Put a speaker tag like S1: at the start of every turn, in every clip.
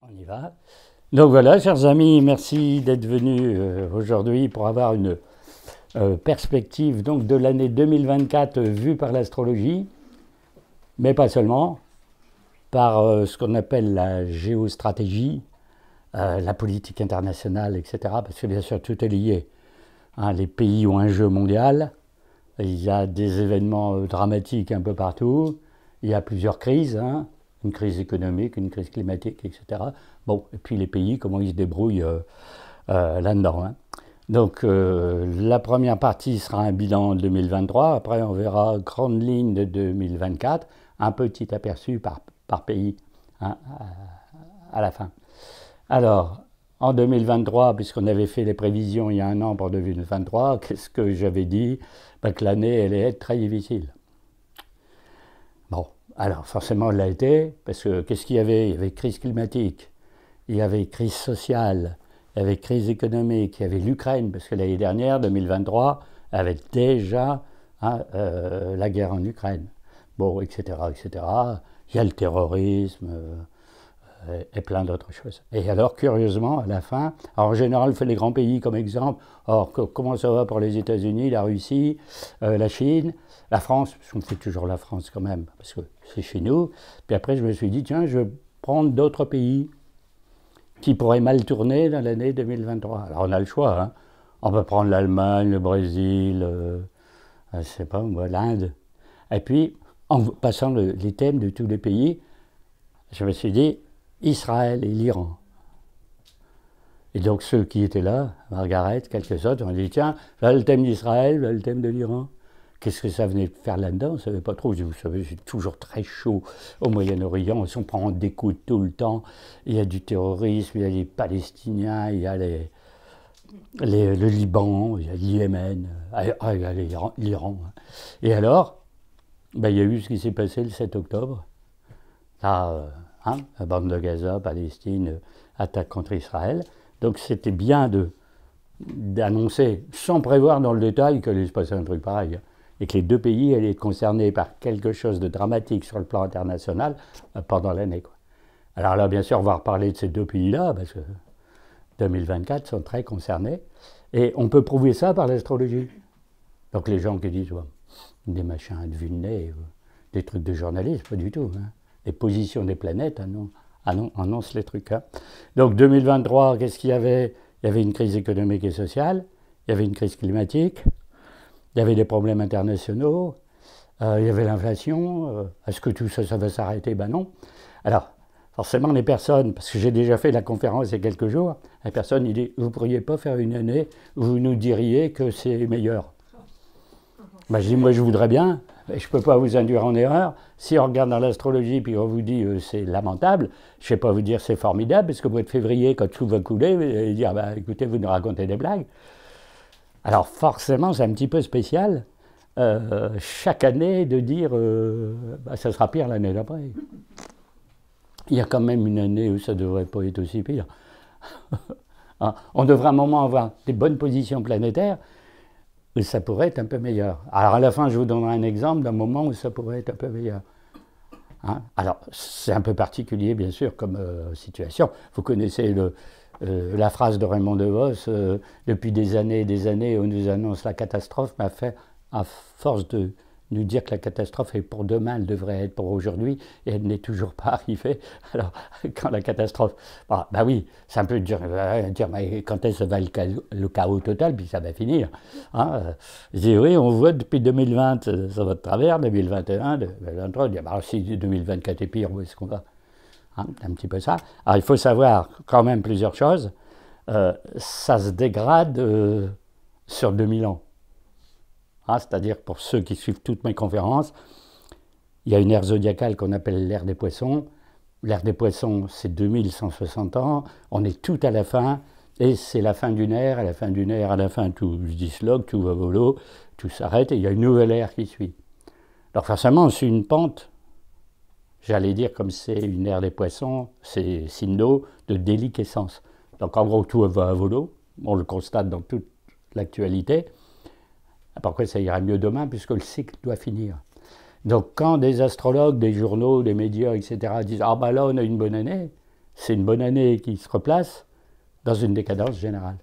S1: On y va. Donc voilà, chers amis, merci d'être venus aujourd'hui pour avoir une perspective donc, de l'année 2024 vue par l'astrologie, mais pas seulement, par ce qu'on appelle la géostratégie, la politique internationale, etc. Parce que bien sûr, tout est lié. Hein, les pays ont un jeu mondial, il y a des événements dramatiques un peu partout, il y a plusieurs crises, hein, une crise économique, une crise climatique, etc. Bon, et puis les pays, comment ils se débrouillent là-dedans. Hein. Donc la première partie sera un bilan de 2023, après on verra grande ligne de 2024, un petit aperçu par pays hein, à la fin. Alors, en 2023, puisqu'on avait fait les prévisions il y a un an pour 2023, qu'est-ce que j'avais dit? Ben, que l'année allait être très difficile. Bon, alors forcément elle l'a été, parce que qu'est-ce qu'il y avait? Il y avait crise climatique, il y avait crise sociale, il y avait crise économique, il y avait l'Ukraine, parce que l'année dernière, 2023, avait déjà hein, la guerre en Ukraine. Bon, etc., etc. Il y a le terrorisme et plein d'autres choses. Et alors, curieusement, à la fin, alors en général, on fait les grands pays comme exemple. Or, comment ça va pour les États-Unis, la Russie, la Chine, la France, parce qu'on fait toujours la France quand même, parce que c'est chez nous. Puis après, je me suis dit, tiens, je vais prendre d'autres pays qui pourraient mal tourner dans l'année 2023. Alors, on a le choix. Hein. On peut prendre l'Allemagne, le Brésil, je ne sais pas moi, l'Inde. Et puis, en passant les thèmes de tous les pays, je me suis dit, Israël et l'Iran. Et donc ceux qui étaient là, Margaret, quelques autres, ont dit, tiens, là le thème d'Israël, là le thème de l'Iran. Qu'est-ce que ça venait faire là-dedans? On ne savait pas trop. Vous savez, c'est toujours très chaud au Moyen-Orient. On s'en prend des coups tout le temps. Il y a du terrorisme, il y a les Palestiniens, il y a le Liban, il y a le Yémen, il y a l'Iran. Et alors, ben, il y a eu ce qui s'est passé le 7 octobre. Là, hein, la bande de Gaza, Palestine, attaque contre Israël. Donc c'était bien d'annoncer, sans prévoir dans le détail, qu'il allait se passer un truc pareil. Et que les deux pays allaient être concernés par quelque chose de dramatique sur le plan international pendant l'année. Alors là, bien sûr, on va reparler de ces deux pays-là, parce que 2024 sont très concernés. Et on peut prouver ça par l'astrologie. Donc les gens qui disent, ouais, des machins de vue de nez, des trucs de journalisme, pas du tout. Hein. Les positions des planètes annoncent les trucs. Hein. Donc 2023, qu'est-ce qu'il y avait? Il y avait une crise économique et sociale, il y avait une crise climatique, il y avait des problèmes internationaux, il y avait l'inflation. Est-ce que tout ça, ça va s'arrêter? Ben non. Alors, forcément, les personnes, parce que j'ai déjà fait la conférence il y a quelques jours, les personnes, ils disent, vous ne pourriez pas faire une année où vous nous diriez que c'est meilleur. Ben, je dis, moi je voudrais bien, mais je ne peux pas vous induire en erreur. Si on regarde dans l'astrologie puis on vous dit c'est lamentable, je ne sais pas vous dire c'est formidable, parce qu'au mois de février, quand tout va couler, vous allez dire, bah, écoutez, vous nous racontez des blagues. Alors forcément, c'est un petit peu spécial, chaque année, de dire, bah, ça sera pire l'année d'après. Il y a quand même une année où ça ne devrait pas être aussi pire. Hein, on devrait à un moment avoir des bonnes positions planétaires, où ça pourrait être un peu meilleur. Alors à la fin, je vous donnerai un exemple d'un moment où ça pourrait être un peu meilleur. Hein? Alors c'est un peu particulier, bien sûr, comme situation. Vous connaissez la phrase de Raymond DeVos, depuis des années, on nous annonce la catastrophe, mais à force de nous dire que la catastrophe est pour demain, elle devrait être pour aujourd'hui, et elle n'est toujours pas arrivée. Alors, quand la catastrophe... Bah oui, c'est un peu dire mais quand est-ce que ça va le chaos total, puis ça va finir. Hein, je dis, oui, on voit depuis 2020, ça va de travers, 2021, 2023, on dit, bah, si 2024 est pire, où est-ce qu'on va? Hein, un petit peu ça. Alors, il faut savoir quand même plusieurs choses. Ça se dégrade sur 2000 ans. Ah, c'est-à-dire, pour ceux qui suivent toutes mes conférences, il y a une ère zodiacale qu'on appelle l'ère des poissons. L'ère des poissons, c'est 2160 ans. On est tout à la fin, et c'est la fin d'une ère. À la fin d'une ère, à la fin, tout se disloque, tout va volo, tout s'arrête, et il y a une nouvelle ère qui suit. Alors forcément, c'est une pente, j'allais dire, comme c'est une ère des poissons, c'est signe d'eau, de déliquescence. Donc en gros, tout va à volo. On le constate dans toute l'actualité. Pourquoi ça ira mieux demain, puisque le cycle doit finir. Donc quand des astrologues, des journaux, des médias, etc. disent « Ah ben là, on a une bonne année », c'est une bonne année qui se replace dans une décadence générale.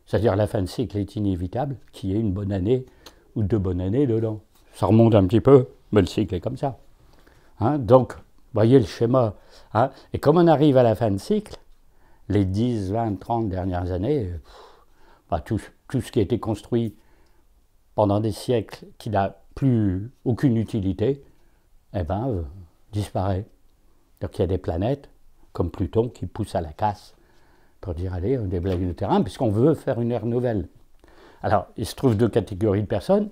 S1: C'est-à-dire la fin de cycle est inévitable, qu'il y ait une bonne année ou 2 bonnes années dedans. Ça remonte un petit peu, mais le cycle est comme ça. Hein, donc, voyez le schéma. Hein, et comme on arrive à la fin de cycle, les 10, 20, 30 dernières années, tout ce qui a été construit pendant des siècles, qui n'a plus aucune utilité, disparaît. Donc il y a des planètes, comme Pluton, qui poussent à la casse, pour dire, allez, on déblaye le terrain, puisqu'on veut faire une ère nouvelle. Alors, il se trouve 2 catégories de personnes.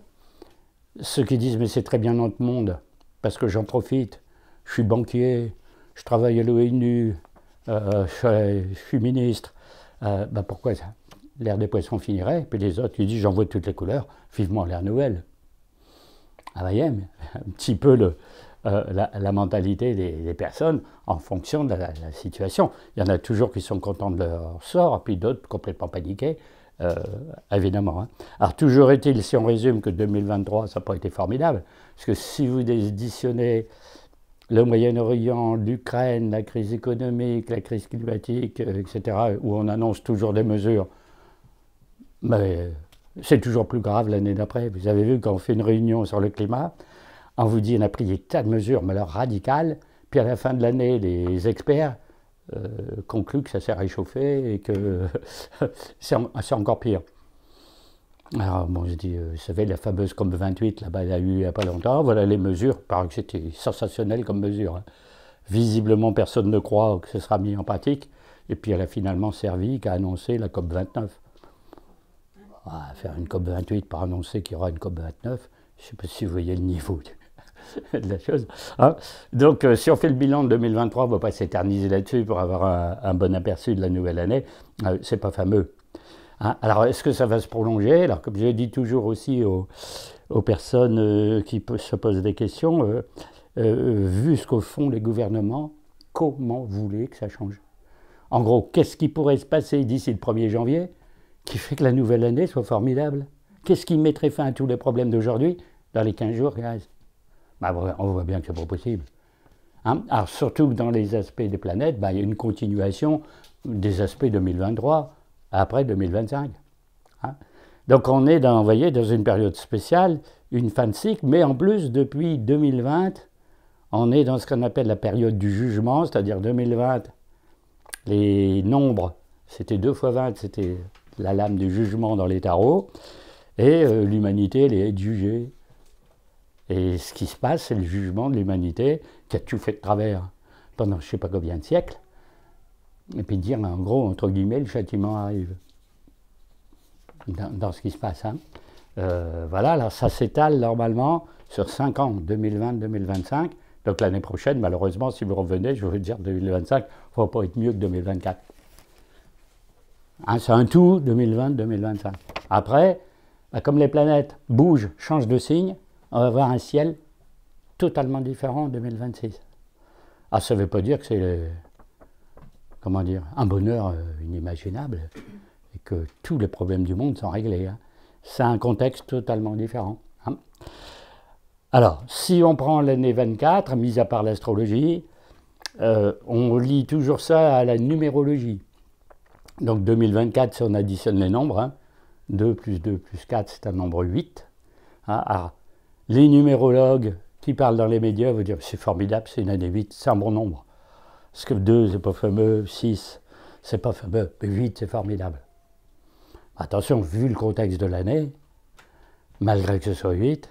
S1: Ceux qui disent, mais c'est très bien notre monde, parce que j'en profite, je suis banquier, je travaille à l'ONU, je suis ministre, pourquoi ça? L'ère des poissons finirait, puis les autres qui disent, j'en vois toutes les couleurs, vivement l'ère nouvelle. Ah voyez, un petit peu la mentalité des personnes en fonction de la situation. Il y en a toujours qui sont contents de leur sort, puis d'autres complètement paniqués, évidemment. Hein. Alors toujours est-il, si on résume, que 2023, ça n'a pas été formidable, parce que si vous additionnez le Moyen-Orient, l'Ukraine, la crise économique, la crise climatique, etc., où on annonce toujours des mesures, mais c'est toujours plus grave l'année d'après. Vous avez vu, quand on fait une réunion sur le climat, on vous dit on a pris des tas de mesures, mais alors radicales, puis à la fin de l'année, les experts concluent que ça s'est réchauffé et que c'est encore pire. Alors, bon, je dis, vous savez, la fameuse COP28, là-bas, il y a eu il n'y a pas longtemps, voilà les mesures, il paraît que c'était sensationnel comme mesure. Hein. Visiblement, personne ne croit que ce sera mis en pratique, et puis elle a finalement servi qu'à annoncer la COP29. Faire une COP28 pour annoncer qu'il y aura une COP29, je ne sais pas si vous voyez le niveau de la chose. Hein. Donc, si on fait le bilan de 2023, on ne va pas s'éterniser là-dessus pour avoir un bon aperçu de la nouvelle année. C'est pas fameux. Hein. Alors, est-ce que ça va se prolonger? Alors, comme je dis toujours aussi aux personnes qui se posent des questions, vu ce qu'au font les gouvernements, comment vous voulez que ça change? En gros, qu'est-ce qui pourrait se passer d'ici le 1er janvier qui fait que la nouvelle année soit formidable? Qu'est-ce qui mettrait fin à tous les problèmes d'aujourd'hui dans les 15 jours qui restent? On voit bien que ce n'est pas possible. Hein? Alors, surtout que dans les aspects des planètes, il y a une continuation des aspects 2023 après 2025. Hein? Donc, on est dans, vous voyez, dans une période spéciale, une fin de cycle, mais en plus, depuis 2020, on est dans ce qu'on appelle la période du jugement, c'est-à-dire 2020, les nombres, c'était 2 fois 20, c'était la lame du jugement dans les tarots, et l'humanité, elle est jugée. Et ce qui se passe, c'est le jugement de l'humanité qui a tout fait de travers pendant je ne sais pas combien de siècles, et puis dire, en gros, entre guillemets, le châtiment arrive dans ce qui se passe. Hein. Voilà, alors ça s'étale normalement sur 5 ans, 2020-2025. Donc l'année prochaine, malheureusement, si vous revenez, je veux dire 2025, il ne va pas être mieux que 2024. Hein, c'est un tout 2020-2025. Après, comme les planètes bougent, changent de signe, on va avoir un ciel totalement différent en 2026. Ah, ça ne veut pas dire que c'est, comment dire, un bonheur inimaginable et que tous les problèmes du monde sont réglés. Hein. C'est un contexte totalement différent. Hein. Alors, si on prend l'année 24, mis à part l'astrologie, on lit toujours ça à la numérologie. Donc 2024, si on additionne les nombres, hein, 2 plus 2 plus 4, c'est un nombre 8. Hein. Alors, les numérologues qui parlent dans les médias vont dire c'est formidable, c'est une année 8, c'est un bon nombre. Parce que 2, c'est pas fameux, 6, c'est pas fameux, mais 8, c'est formidable. Attention, vu le contexte de l'année, malgré que ce soit 8,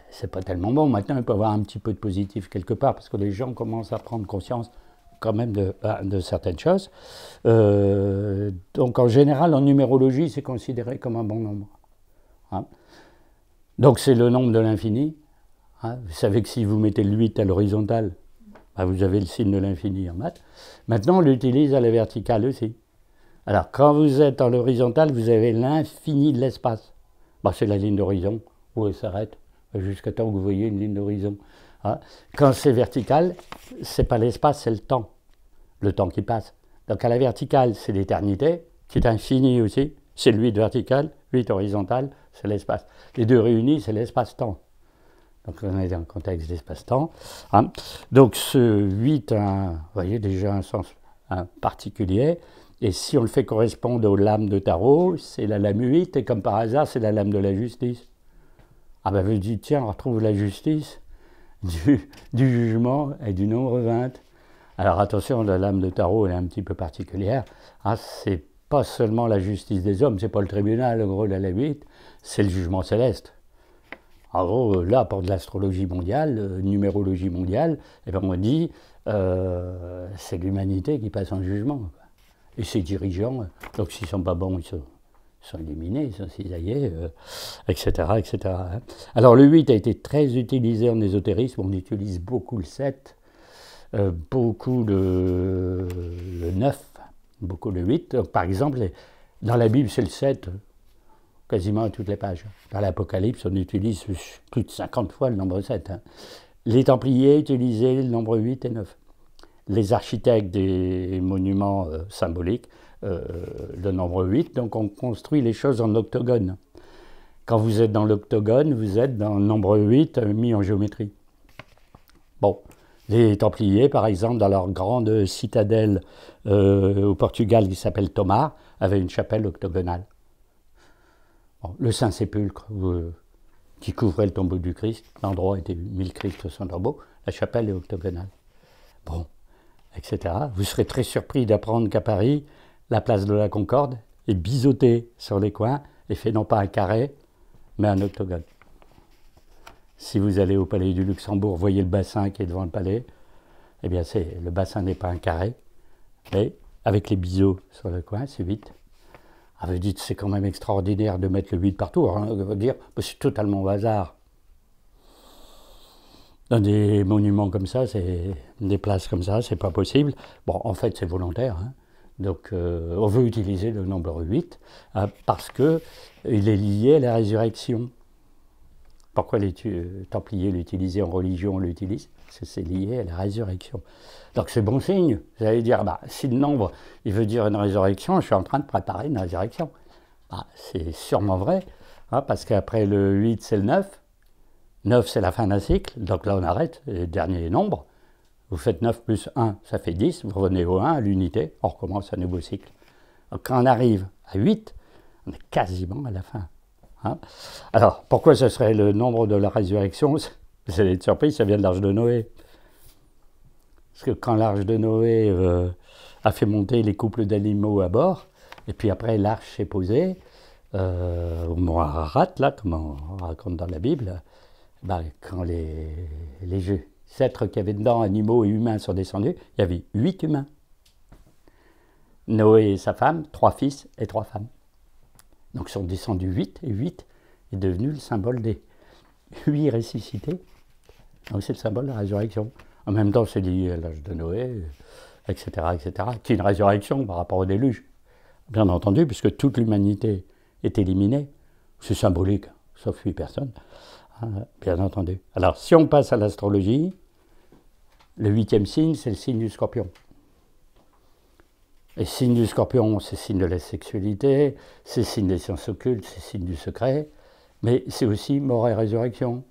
S1: c'est pas tellement bon. Maintenant, il peut y avoir un petit peu de positif quelque part, parce que les gens commencent à prendre conscience quand même de certaines choses. Donc en général, en numérologie, c'est considéré comme un bon nombre. Hein. Donc c'est le nombre de l'infini. Hein. Vous savez que si vous mettez le 8 à l'horizontale, vous avez le signe de l'infini en maths. Maintenant, on l'utilise à la verticale aussi. Alors quand vous êtes en l'horizontale, vous avez l'infini de l'espace. C'est la ligne d'horizon où elle s'arrête, jusqu'à temps que vous voyez une ligne d'horizon. Hein. Quand c'est vertical, c'est pas l'espace, c'est le temps qui passe. Donc à la verticale, c'est l'éternité, qui est infinie aussi, c'est le 8 vertical, 8 horizontal, c'est l'espace. Les deux réunis, c'est l'espace-temps. Donc on est dans le contexte d'espace-temps. Hein. Donc ce 8 a, vous voyez, déjà un sens particulier. Et si on le fait correspondre aux lames de tarot, c'est la lame 8, et comme par hasard, c'est la lame de la justice. Ah ben, je dis, tiens, on retrouve la justice du jugement et du nombre 20. Alors attention, la lame de tarot est un petit peu particulière. Ah, c'est pas seulement la justice des hommes, c'est pas le tribunal, en gros, la lame 8, c'est le jugement céleste. En gros, là, pour de l'astrologie mondiale, numérologie mondiale, eh ben, on dit c'est l'humanité qui passe en jugement. Et ses dirigeants, donc s'ils ne sont pas bons, ils sont éliminés, ils sont cisaillés, etc., etc. Hein. Alors le 8 a été très utilisé en ésotérisme, on utilise beaucoup le 7, beaucoup le 9, beaucoup le 8. Donc, par exemple, dans la Bible, c'est le 7, quasiment à toutes les pages. Dans l'Apocalypse, on utilise plus de 50 fois le nombre 7. Hein. Les Templiers utilisaient le nombre 8 et 9. Les architectes des monuments symboliques, le nombre 8, donc on construit les choses en octogone. Quand vous êtes dans l'octogone, vous êtes dans le nombre 8 mis en géométrie. Bon, les Templiers, par exemple, dans leur grande citadelle au Portugal qui s'appelle Tomar, avaient une chapelle octogonale. Bon, le Saint-Sépulcre, qui couvrait le tombeau du Christ, l'endroit était mis le Christ au son tombeau, la chapelle est octogonale. Bon, etc. Vous serez très surpris d'apprendre qu'à Paris, la place de la Concorde est biseautée sur les coins et fait non pas un carré, mais un octogone. Si vous allez au palais du Luxembourg, voyez le bassin qui est devant le palais, eh bien le bassin n'est pas un carré, mais avec les biseaux sur le coin, c'est 8. Ah, vous dites, c'est quand même extraordinaire de mettre le 8 partout. Hein, on va dire, c'est totalement au hasard. Dans des monuments comme ça, des places comme ça, c'est pas possible. Bon, en fait, c'est volontaire. Hein. Donc, on veut utiliser le nombre 8 parce qu'il est lié à la résurrection. Pourquoi les Templiers l'utilisaient en religion, on l'utilise? C'est lié à la résurrection. Donc, c'est bon signe. Vous allez dire, bah, si le nombre, il veut dire une résurrection, je suis en train de préparer une résurrection. Bah, c'est sûrement vrai, hein, parce qu'après le 8, c'est le 9. 9, c'est la fin d'un cycle, donc là on arrête, les derniers nombres. Vous faites 9 plus 1, ça fait 10, vous revenez au 1, à l'unité, on recommence un nouveau cycle. Donc quand on arrive à 8, on est quasiment à la fin. Hein. Alors, pourquoi ce serait le nombre de la résurrection? Vous allez être surpris, ça vient de l'Arche de Noé. Parce que quand l'Arche de Noé a fait monter les couples d'animaux à bord, et puis après l'Arche s'est posée, au mont Ararat, là, comme on raconte dans la Bible, ben, quand les êtres qu'il y avait dedans, animaux et humains, sont descendus, il y avait 8 humains. Noé et sa femme, 3 fils et 3 femmes. Donc sont descendus 8, et 8 est devenu le symbole des 8 ressuscités. Donc c'est le symbole de la résurrection. En même temps, c'est lié à l'âge de Noé, etc., etc., qui est une résurrection par rapport au déluge. Bien entendu, puisque toute l'humanité est éliminée. C'est symbolique, sauf 8 personnes. Bien entendu. Alors, si on passe à l'astrologie, le 8e signe, c'est le signe du Scorpion. Et le signe du Scorpion, c'est le signe de la sexualité, c'est le signe des sciences occultes, c'est le signe du secret, mais c'est aussi mort et résurrection.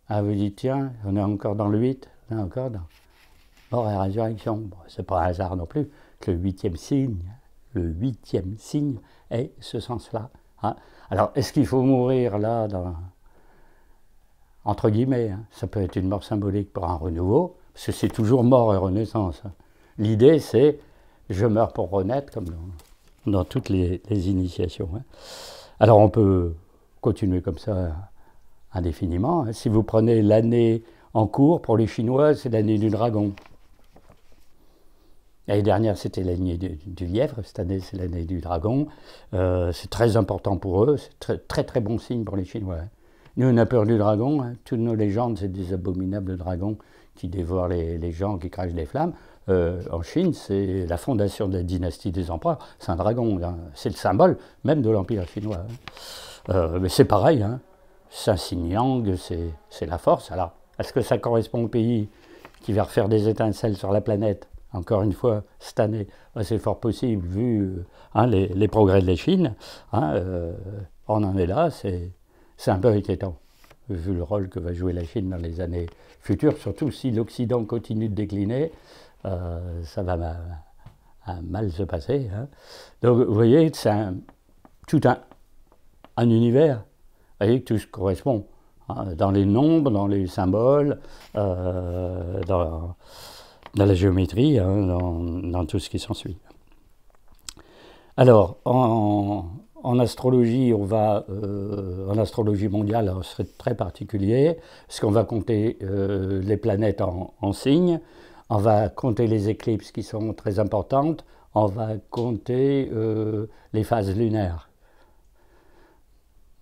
S1: Ah, vous dites, tiens, on est encore dans le 8, on est encore dans mort et résurrection. Bon, c'est pas un hasard non plus que le 8e signe ait ce sens-là. Hein. Alors, est-ce qu'il faut mourir là entre guillemets, hein. Ça peut être une mort symbolique pour un renouveau, parce que c'est toujours mort et renaissance. Hein. L'idée, c'est je meurs pour renaître, comme dans toutes les initiations. Hein. Alors on peut continuer comme ça indéfiniment. Hein. Si vous prenez l'année en cours, pour les Chinois, c'est l'année du dragon. L'année dernière, c'était l'année du lièvre, cette année, c'est l'année du dragon. C'est très important pour eux, c'est très, très très bon signe pour les Chinois. Hein. Nous, on a peur du dragon. Hein. Toutes nos légendes, c'est des abominables dragons qui dévorent les gens, qui crachent des flammes. En Chine, c'est la fondation de la dynastie des empereurs. C'est un dragon. Hein. C'est le symbole même de l'Empire chinois. Hein. Mais c'est pareil. Hein. Saint-Xing, c'est la force. Alors, est-ce que ça correspond au pays qui va refaire des étincelles sur la planète, encore une fois, cette année? C'est fort possible, vu hein, les progrès de la Chine. Hein, on en est là, c'est un peu inquiétant. vu le rôle que va jouer la Chine dans les années futures, surtout si l'Occident continue de décliner, ça va mal se passer. Hein. Donc vous voyez, c'est tout un univers, vous voyez, que tout correspond, hein, dans les nombres, dans les symboles, dans la géométrie, hein, dans tout ce qui s'ensuit. Alors, en astrologie, en astrologie mondiale, alors, ce serait très particulier, parce qu'on va compter les planètes en signes, on va compter les éclipses qui sont très importantes, on va compter les phases lunaires.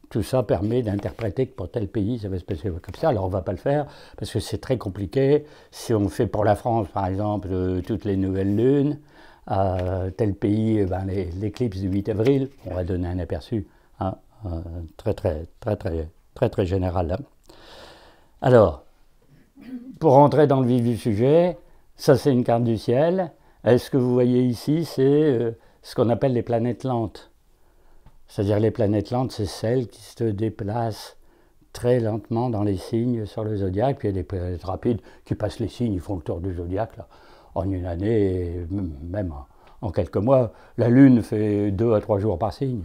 S1: Tout ça permet d'interpréter que pour tel pays, ça va se passer comme ça. Alors on ne va pas le faire parce que c'est très compliqué. Si on fait pour la France, par exemple, toutes les nouvelles lunes, tel pays, l'éclipse du 8 avril, on va donner un aperçu, hein, très général. Hein. Alors, pour rentrer dans le vif du sujet, ça c'est une carte du ciel. Et ce que vous voyez ici, c'est ce qu'on appelle les planètes lentes. C'est-à-dire les planètes lentes, c'est celles qui se déplacent très lentement dans les signes sur le zodiaque. Puis il y a des planètes rapides qui passent les signes, ils font le tour du zodiaque là, en une année, même en quelques mois. La Lune fait 2 à 3 jours par signe.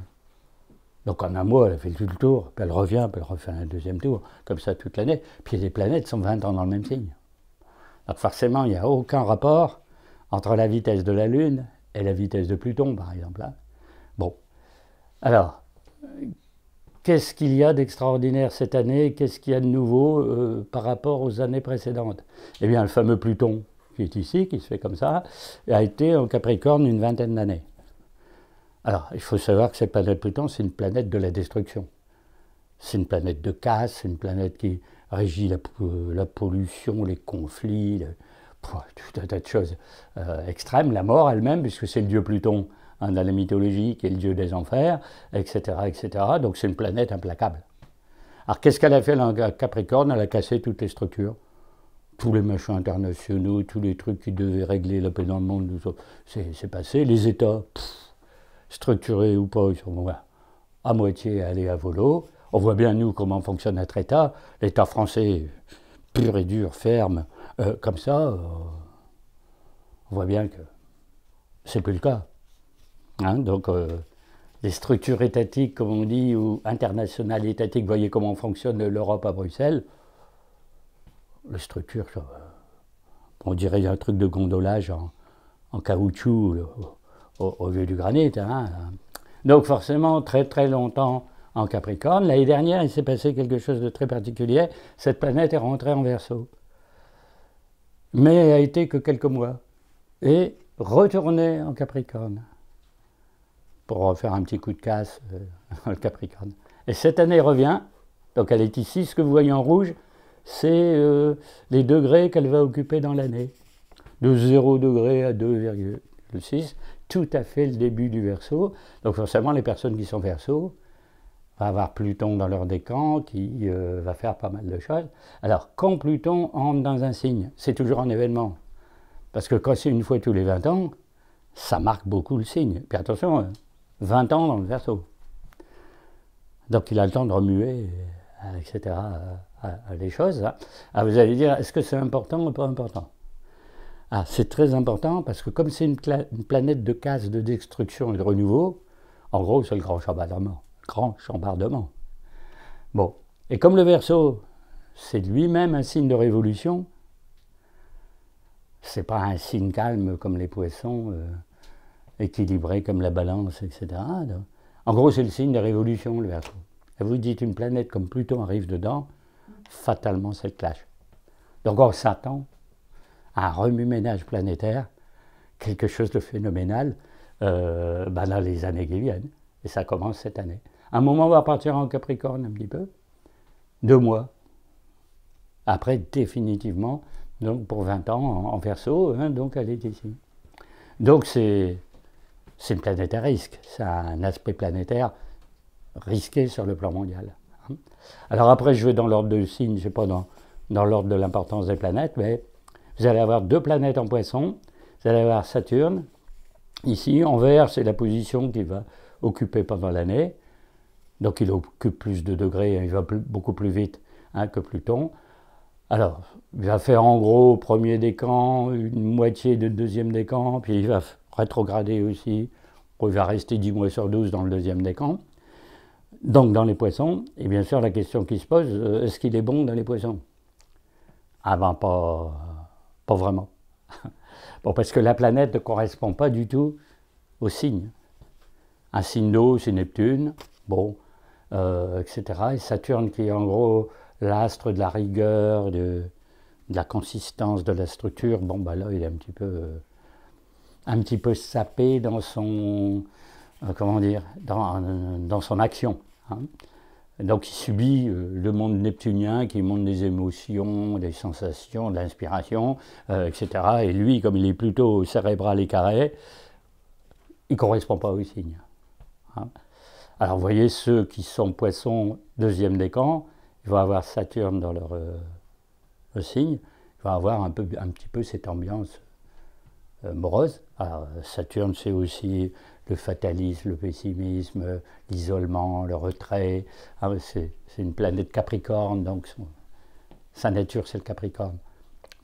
S1: Donc en un mois, elle fait tout le tour, puis elle revient, puis elle refait un deuxième tour, comme ça toute l'année. Puis les planètes sont 20 ans dans le même signe. Donc forcément, il n'y a aucun rapport entre la vitesse de la Lune et la vitesse de Pluton, par exemple. Hein. Bon. Alors, qu'est-ce qu'il y a d'extraordinaire cette année? Qu'est-ce qu'il y a de nouveau par rapport aux années précédentes? Eh bien, le fameux Pluton, qui est ici, qui se fait comme ça, a été en Capricorne une 20aine d'années. Alors, il faut savoir que cette planète Pluton, c'est une planète de la destruction. C'est une planète de casse, c'est une planète qui régit la pollution, les conflits, tout un tas de choses extrêmes, la mort elle-même, puisque c'est le dieu Pluton, dans la mythologie, qui est le dieu des enfers, etc. etc. Donc c'est une planète implacable. Alors qu'est-ce qu'elle a fait dans Capricorne? Elle a cassé toutes les structures. Tous les machins internationaux, tous les trucs qui devaient régler la paix dans le monde, c'est passé. Les États, structurés ou pas, ils sont à moitié allés à volo. On voit bien, nous, comment fonctionne notre État. L'État français, pur et dur, ferme, comme ça, on voit bien que c'est plus le cas. Hein, donc, les structures étatiques, comme on dit, ou internationales étatiques, vous voyez comment fonctionne l'Europe à Bruxelles. Les structures, on dirait un truc de gondolage en caoutchouc au lieu du granit. Hein. Donc, forcément, très très longtemps en Capricorne. L'année dernière, il s'est passé quelque chose de très particulier. Cette planète est rentrée en Verseau. Mais elle a été que quelques mois. Et retournée en Capricorne. Pour refaire un petit coup de casse dans le Capricorne. Et cette année, elle revient. Donc elle est ici. Ce que vous voyez en rouge, c'est les degrés qu'elle va occuper dans l'année. De 0 degré à 2,6. Tout à fait le début du Verseau. Donc forcément, les personnes qui sont Verseau vont avoir Pluton dans leur décan qui va faire pas mal de choses. Alors, quand Pluton entre dans un signe, c'est toujours un événement. Parce que quand c'est une fois tous les 20 ans, ça marque beaucoup le signe. Puis attention, 20 ans dans le Verseau. Donc il a le temps de remuer, etc., les choses. Hein. Alors vous allez dire, est-ce que c'est important ou pas important? Ah, c'est très important parce que comme c'est une planète de casse, de destruction et de renouveau, en gros c'est le grand chambardement. Grand chambardement. Bon, et comme le Verseau, c'est lui-même un signe de révolution, c'est pas un signe calme comme les poissons, équilibré comme la balance, etc. Donc, en gros, c'est le signe de révolution, le Verseau. Et vous dites, une planète comme Pluton arrive dedans, fatalement, c'est le clash. Donc on s'attend à un remue-ménage planétaire, quelque chose de phénoménal, dans les années qui viennent. Et ça commence cette année. À un moment, on va partir en Capricorne un petit peu, 2 mois. Après, définitivement, donc pour 20 ans en Verseau, hein, donc elle est ici. Donc c'est une planète à risque, c'est un aspect planétaire risqué sur le plan mondial. Alors après, je vais dans l'ordre de signes, je ne sais pas dans l'ordre de l'importance des planètes, mais vous allez avoir 2 planètes en Poisson, vous allez avoir Saturne, ici, en vert, c'est la position qu'il va occuper pendant l'année, donc il occupe plus de degrés, il va beaucoup plus vite hein, que Pluton. Alors, il va faire en gros premier décan, une moitié de deuxième décan, puis il va rétrograder aussi. Il va rester 10 mois sur 12 dans le deuxième décan. Donc dans les poissons, et bien sûr la question qui se pose, est-ce qu'il est bon dans les poissons? Ah ben pas vraiment. Bon, parce que la planète ne correspond pas du tout au signe. Un signe d'eau, c'est Neptune, bon, etc. Et Saturne qui est en gros l'astre de la rigueur, de la consistance, de la structure, bon ben là il est un petit peu sapé dans son, comment dire, dans son action. Hein. Donc il subit le monde neptunien qui est le monde des émotions, des sensations, de l'inspiration, etc. Et lui, comme il est plutôt cérébral et carré, il ne correspond pas au signe. Hein. Alors vous voyez, ceux qui sont poissons deuxième décan, ils vont avoir Saturne dans leur signe, ils vont avoir un petit peu cette ambiance morose. Alors, Saturne, c'est aussi le fatalisme, le pessimisme, l'isolement, le retrait. Ah, c'est une planète Capricorne, donc sa nature, c'est le Capricorne.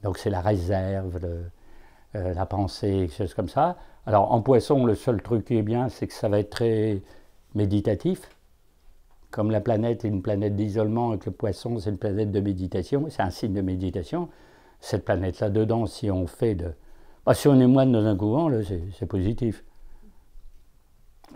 S1: Donc c'est la réserve, la pensée, quelque chose comme ça. Alors en poisson, le seul truc qui est bien, c'est que ça va être très méditatif. Comme la planète est une planète d'isolement et que le poisson, c'est une planète de méditation, c'est un signe de méditation. Cette planète-là dedans, si on fait de... Bah, si on est moine dans un couvent, c'est positif.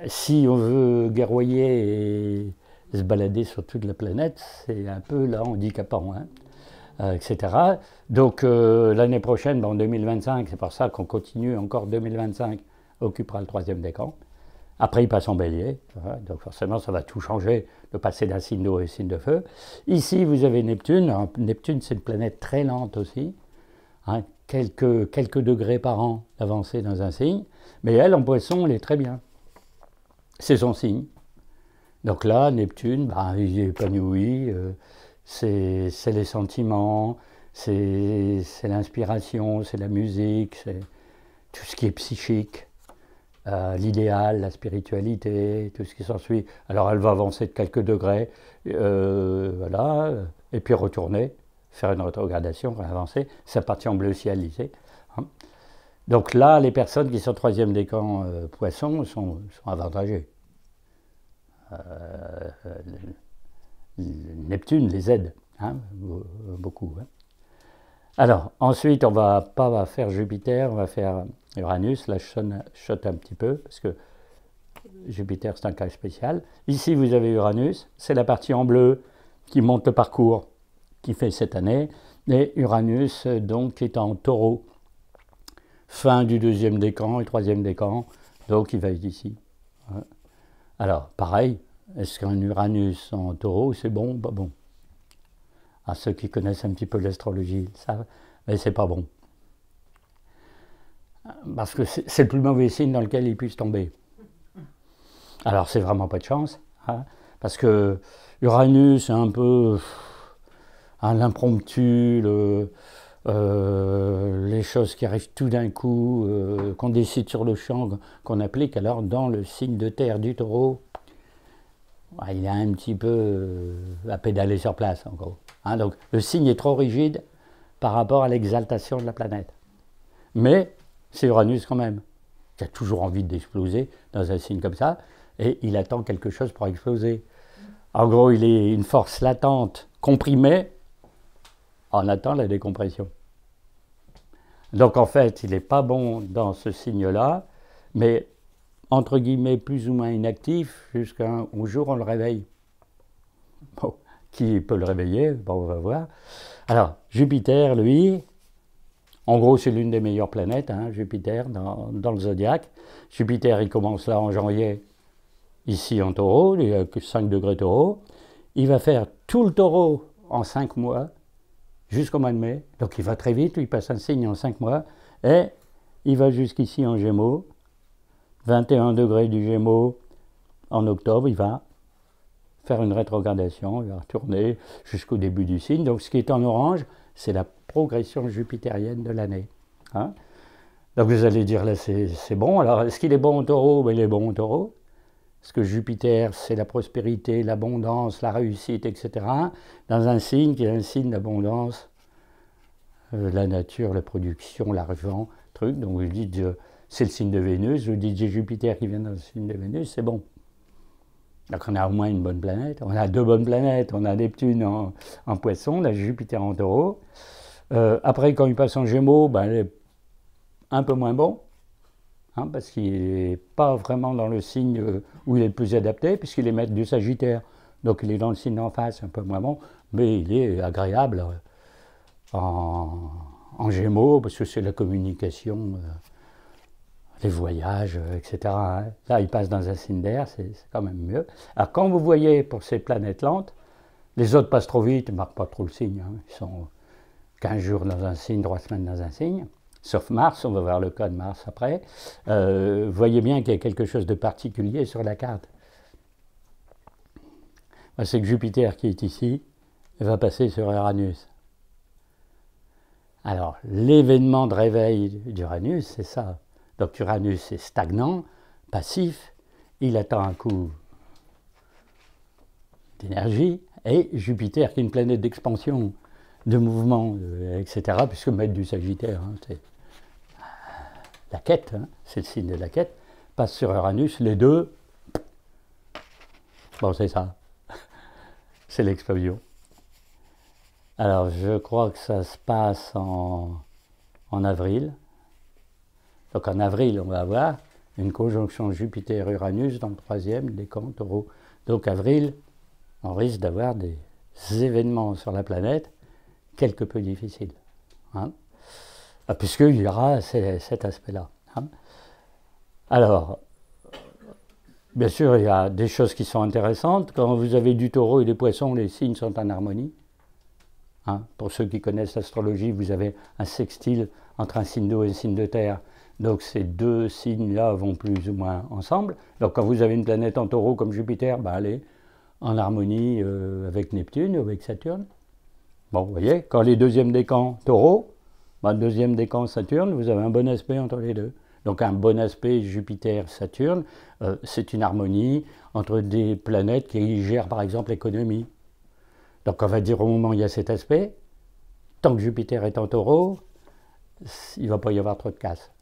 S1: Si on veut guerroyer et se balader sur toute la planète, c'est un peu là handicapant, hein, etc. Donc l'année prochaine, en 2025, c'est pour ça qu'on continue encore 2025, occupera le troisième décan. Après, il passe en bélier, voilà, donc forcément, ça va tout changer, de passer d'un signe d'eau à un signe de feu. Ici, vous avez Neptune. Alors, Neptune, c'est une planète très lente aussi, hein, quelques degrés par an d'avancée dans un signe, mais elle, en poisson, elle est très bien. C'est son signe. Donc là, Neptune, bah, il est épanoui, c'est les sentiments, c'est l'inspiration, c'est la musique, c'est tout ce qui est psychique. L'idéal, la spiritualité, tout ce qui s'ensuit. Alors elle va avancer de quelques degrés, voilà, et puis retourner, faire une rétrogradation, avancer, sa partie en bleu ciel lycée. Hein. Donc là, les personnes qui sont troisième décan poisson sont avantagées. Neptune les aide, hein, beaucoup. Hein. Alors, ensuite, on va pas faire Jupiter, on va faire Uranus. Là, je saute un petit peu, parce que Jupiter, c'est un cas spécial. Ici, vous avez Uranus, c'est la partie en bleu qui monte le parcours qu'il fait cette année. Et Uranus, donc, est en taureau. Fin du deuxième décan et troisième décan, donc il va être ici. Alors, pareil, est-ce qu'un Uranus en taureau, c'est bon? Pas bon. À ceux qui connaissent un petit peu l'astrologie, ils savent, mais c'est pas bon. Parce que c'est le plus mauvais signe dans lequel il puisse tomber. Alors c'est vraiment pas de chance, hein, parce que Uranus c'est un peu l'impromptu, les choses qui arrivent tout d'un coup, qu'on décide sur le champ, qu'on applique. Alors dans le signe de terre du taureau, il a un petit peu à pédaler sur place en gros. Hein, donc le signe est trop rigide par rapport à l'exaltation de la planète. Mais c'est Uranus quand même, qui a toujours envie d'exploser dans un signe comme ça, et il attend quelque chose pour exploser. En gros, il est une force latente, comprimée, on attend la décompression. Donc en fait, il n'est pas bon dans ce signe-là, mais entre guillemets plus ou moins inactif jusqu'au jour où on le réveille. Bon. Qui peut le réveiller? Bon, on va voir. Alors, Jupiter, lui, en gros, c'est l'une des meilleures planètes, hein, Jupiter, dans le zodiaque. Jupiter, il commence là en janvier, ici en taureau, il a que 5 degrés taureau. Il va faire tout le taureau en 5 mois, jusqu'au mois de mai. Donc, il va très vite, il passe un signe en 5 mois. Et il va jusqu'ici en Gémeaux, 21 degrés du Gémeaux en octobre, il va faire une rétrogradation, il va retourner jusqu'au début du signe. Donc ce qui est en orange, c'est la progression jupitérienne de l'année. Hein. Donc vous allez dire là, c'est bon. Alors est-ce qu'il est bon au taureau? Ben, il est bon au taureau. parce que Jupiter, c'est la prospérité, l'abondance, la réussite, etc., dans un signe qui est un signe d'abondance, la nature, la production, l'argent, truc. Donc vous dites, c'est le signe de Vénus, vous dites, j'ai Jupiter qui vient dans le signe de Vénus, c'est bon. Donc on a au moins une bonne planète, on a deux bonnes planètes, on a Neptune en Poisson, on a Jupiter en Taureau. Après, quand il passe en Gémeaux, ben, il est un peu moins bon, hein, parce qu'il n'est pas vraiment dans le signe où il est le plus adapté, puisqu'il est maître du Sagittaire. Donc il est dans le signe d'en face, un peu moins bon, mais il est agréable en Gémeaux, parce que c'est la communication, les voyages, etc. Hein. Là, il passe dans un signe d'air, c'est quand même mieux. Alors quand vous voyez pour ces planètes lentes, les autres passent trop vite, ils ne marquent pas trop le signe, hein. Ils sont 15 jours dans un signe, 3 semaines dans un signe. Sauf Mars, on va voir le cas de Mars après. Vous voyez bien qu'il y a quelque chose de particulier sur la carte. C'est que Jupiter qui est ici va passer sur Uranus. Alors, l'événement de réveil d'Uranus, c'est ça. Donc Uranus est stagnant, passif, il attend un coup d'énergie, et Jupiter qui est une planète d'expansion, de mouvement, etc., puisque maître du Sagittaire, hein, c'est la quête, hein, c'est le signe de la quête, passe sur Uranus, les deux, bon c'est ça, c'est l'explosion. Alors je crois que ça se passe en avril. Donc en avril, on va avoir une conjonction Jupiter-Uranus dans le 3e décan Taureau. Donc avril, on risque d'avoir des événements sur la planète quelque peu difficiles. Hein, puisqu'il y aura cet aspect-là. Hein. Alors, bien sûr, il y a des choses qui sont intéressantes. Quand vous avez du Taureau et des Poissons, les signes sont en harmonie. Hein. Pour ceux qui connaissent l'astrologie, vous avez un sextile entre un signe d'eau et un signe de terre. Donc ces deux signes-là vont plus ou moins ensemble. Donc quand vous avez une planète en Taureau comme Jupiter, ben, elle est en harmonie avec Neptune ou avec Saturne. Bon, vous voyez, quand les deuxièmes décans Taureau, ben, deuxième décan Saturne, vous avez un bon aspect entre les deux. Donc un bon aspect Jupiter-Saturne, c'est une harmonie entre des planètes qui gèrent par exemple l'économie. Donc on va dire au moment où il y a cet aspect, tant que Jupiter est en Taureau, il ne va pas y avoir trop de casse.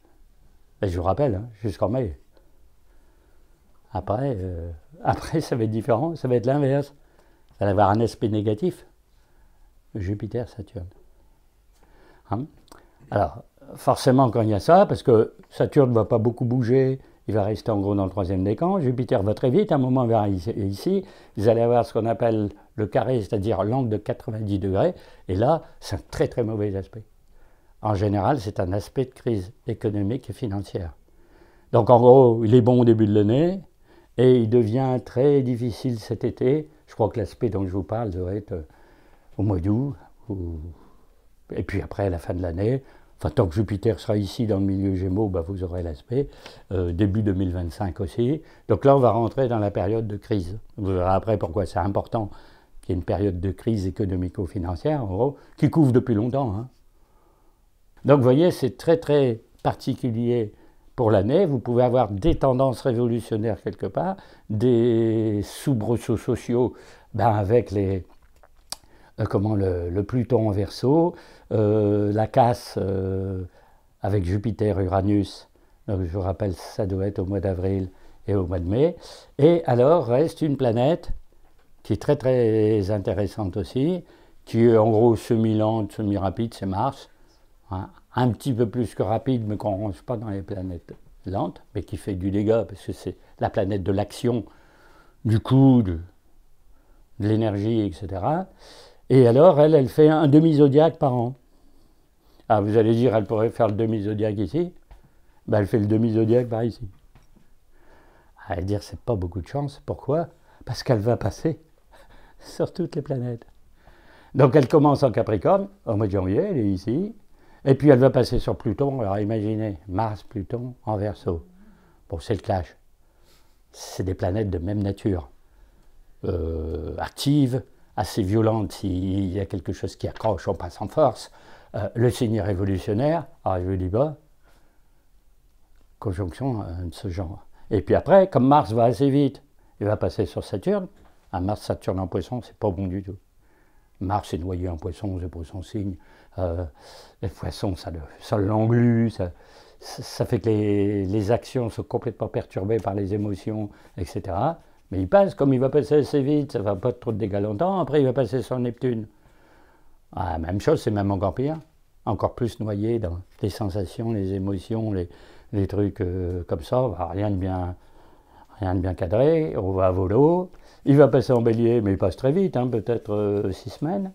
S1: Et je vous rappelle, hein, jusqu'en mai. Après, ça va être différent, ça va être l'inverse. Ça va avoir un aspect négatif. Jupiter-Saturne. Hein? Alors, forcément, quand il y a ça, parce que Saturne ne va pas beaucoup bouger, il va rester en gros dans le 3e décan, Jupiter va très vite, à un moment vers ici, vous allez avoir ce qu'on appelle le carré, c'est-à-dire l'angle de 90 degrés, et là, c'est un très très mauvais aspect. En général, c'est un aspect de crise économique et financière. Donc en gros, il est bon au début de l'année, et il devient très difficile cet été. Je crois que l'aspect dont je vous parle doit être au mois d'août, et puis après à la fin de l'année. Enfin, tant que Jupiter sera ici dans le milieu Gémeaux, bah, vous aurez l'aspect. Début 2025 aussi. Donc là, on va rentrer dans la période de crise. Vous verrez après pourquoi c'est important qu'il y ait une période de crise économico-financière, en gros, qui couvre depuis longtemps. Hein. Donc vous voyez, c'est très très particulier pour l'année. Vous pouvez avoir des tendances révolutionnaires quelque part, des soubresauts sociaux avec les, le Pluton en Verseau, la casse avec Jupiter-Uranus. Donc je vous rappelle, ça doit être au mois d'avril et au mois de mai. Et alors reste une planète qui est très très intéressante aussi, qui est en gros semi-lente, semi-rapide, c'est Mars. Hein, un petit peu plus que rapide, mais qu'on ne range pas dans les planètes lentes, mais qui fait du dégât, parce que c'est la planète de l'action, du coup, de l'énergie, etc. Et alors, elle fait un demi-zodiaque par an. Ah, vous allez dire, elle pourrait faire le demi-zodiaque ici. Ben, elle fait le demi-zodiaque par ici. À dire, c'est pas beaucoup de chance. Pourquoi? Parce qu'elle va passer sur toutes les planètes. Donc, elle commence en Capricorne, au mois de janvier, elle est ici. Et puis elle va passer sur Pluton, alors imaginez, Mars, Pluton, en Verseau. Bon, c'est le clash. C'est des planètes de même nature. Actives, assez violentes, s'il y a quelque chose qui accroche, on passe en force. Le signe révolutionnaire, alors je vous dis pas, conjonction de ce genre. Et puis après, comme Mars va assez vite, il va passer sur Saturne. Un Mars, Saturne en Poisson, c'est pas bon du tout. Mars est noyé en Poisson, c'est pour son signe. Les Poissons, ça l'englue, ça fait que les actions sont complètement perturbées par les émotions, etc. Mais il passe, comme il va passer assez vite, ça ne va pas trop de dégâts longtemps, après il va passer sur Neptune. Ah, même chose, c'est même encore pire, encore plus noyé dans les sensations, les émotions, les trucs comme ça, rien de bien cadré, on va à volo. Il va passer en Bélier, mais il passe très vite, hein, peut-être 6 semaines.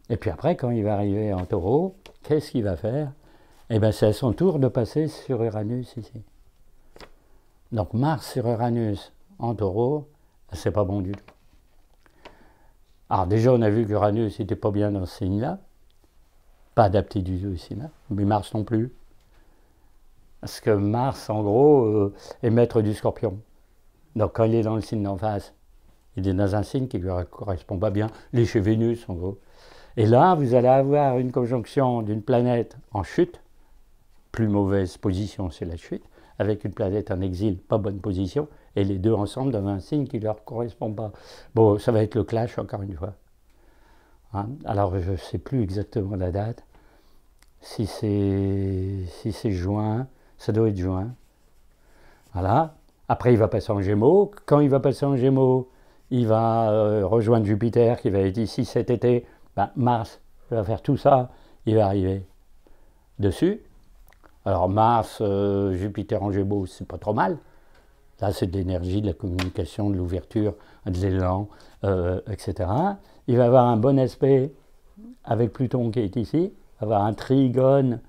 S1: Et puis après, quand il va arriver en Taureau, qu'est-ce qu'il va faire? Eh bien, c'est à son tour de passer sur Uranus ici. Donc Mars sur Uranus en Taureau, c'est pas bon du tout. Alors déjà, on a vu qu'Uranus n'était pas bien dans ce signe-là, pas adapté du tout ici, là, mais Mars non plus. Parce que Mars, en gros, est maître du Scorpion. Donc quand il est dans le signe d'en face, il est dans un signe qui ne lui correspond pas bien. Il est chez Vénus, en gros. Et là, vous allez avoir une conjonction d'une planète en chute, plus mauvaise position, c'est la chute, avec une planète en exil, pas bonne position, et les deux ensemble dans un signe qui ne leur correspond pas. Bon, ça va être le clash, encore une fois. Hein? Alors, je ne sais plus exactement la date. Si c'est juin, ça doit être juin. Voilà. Après, il va passer en Gémeaux. Quand il va passer en Gémeaux, il va rejoindre Jupiter, qui va être ici cet été. Ben, Mars va faire tout ça, il va arriver dessus. Alors Mars, Jupiter en Gémeaux, c'est pas trop mal. Là, c'est de l'énergie, de la communication, de l'ouverture, de l'élan, etc. Il va avoir un bon aspect avec Pluton qui est ici. Il va avoir un trigone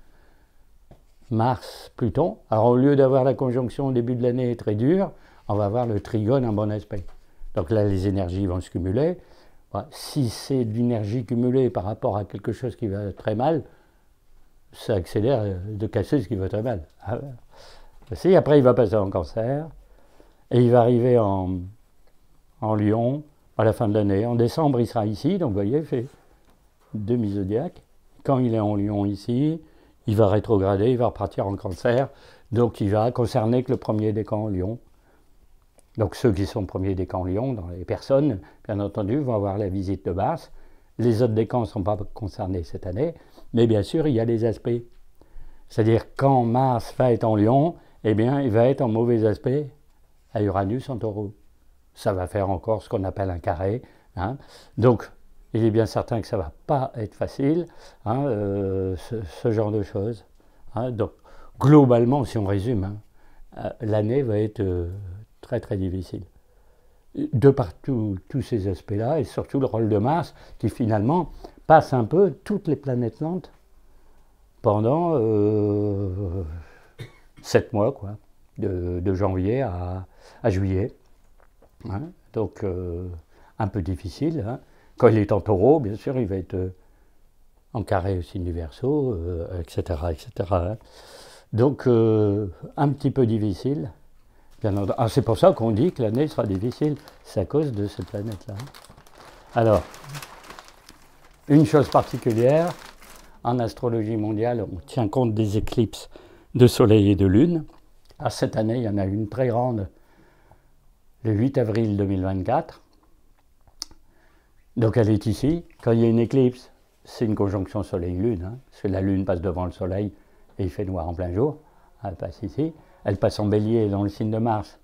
S1: Mars-Pluton. Alors au lieu d'avoir la conjonction au début de l'année très dure, on va avoir le trigone en bon aspect. Donc là, les énergies vont se cumuler. Si c'est de l'énergie cumulée par rapport à quelque chose qui va très mal, ça accélère de casser ce qui va très mal. Après, il va passer en Cancer, et il va arriver en Lion à la fin de l'année. En décembre, il sera ici, donc vous voyez, il fait demi-zodiaque. Quand il est en Lion ici, il va rétrograder, il va repartir en Cancer, donc il va concerner que le premier décan en Lion. Donc ceux qui sont premiers décans en Lion, dans les personnes, bien entendu, vont avoir la visite de Mars. Les autres décans ne sont pas concernés cette année, mais bien sûr, il y a les aspects. C'est-à-dire, quand Mars va être en Lion, eh bien, il va être en mauvais aspect à Uranus en Taureau. Ça va faire encore ce qu'on appelle un carré. Hein. Donc, il est bien certain que ça ne va pas être facile, hein, ce genre de choses. Hein. Donc, globalement, si on résume, hein, l'année va être très très difficile. De par tous ces aspects-là, et surtout le rôle de Mars, qui finalement passe un peu toutes les planètes lentes pendant 7 mois, quoi, de janvier à juillet. Hein. Donc, un peu difficile. Hein. Quand il est en Taureau, bien sûr, il va être en carré au signe du Verseau, etc. etc. Hein. Donc, un petit peu difficile. C'est pour ça qu'on dit que l'année sera difficile, c'est à cause de cette planète-là. Alors, une chose particulière, en astrologie mondiale, on tient compte des éclipses de Soleil et de Lune. Cette année, il y en a une très grande, le 8 avril 2024. Donc elle est ici. Quand il y a une éclipse, c'est une conjonction Soleil-Lune, hein, parce que la Lune passe devant le Soleil et il fait noir en plein jour. Elle passe ici. Elle passe en Bélier dans le signe de Mars.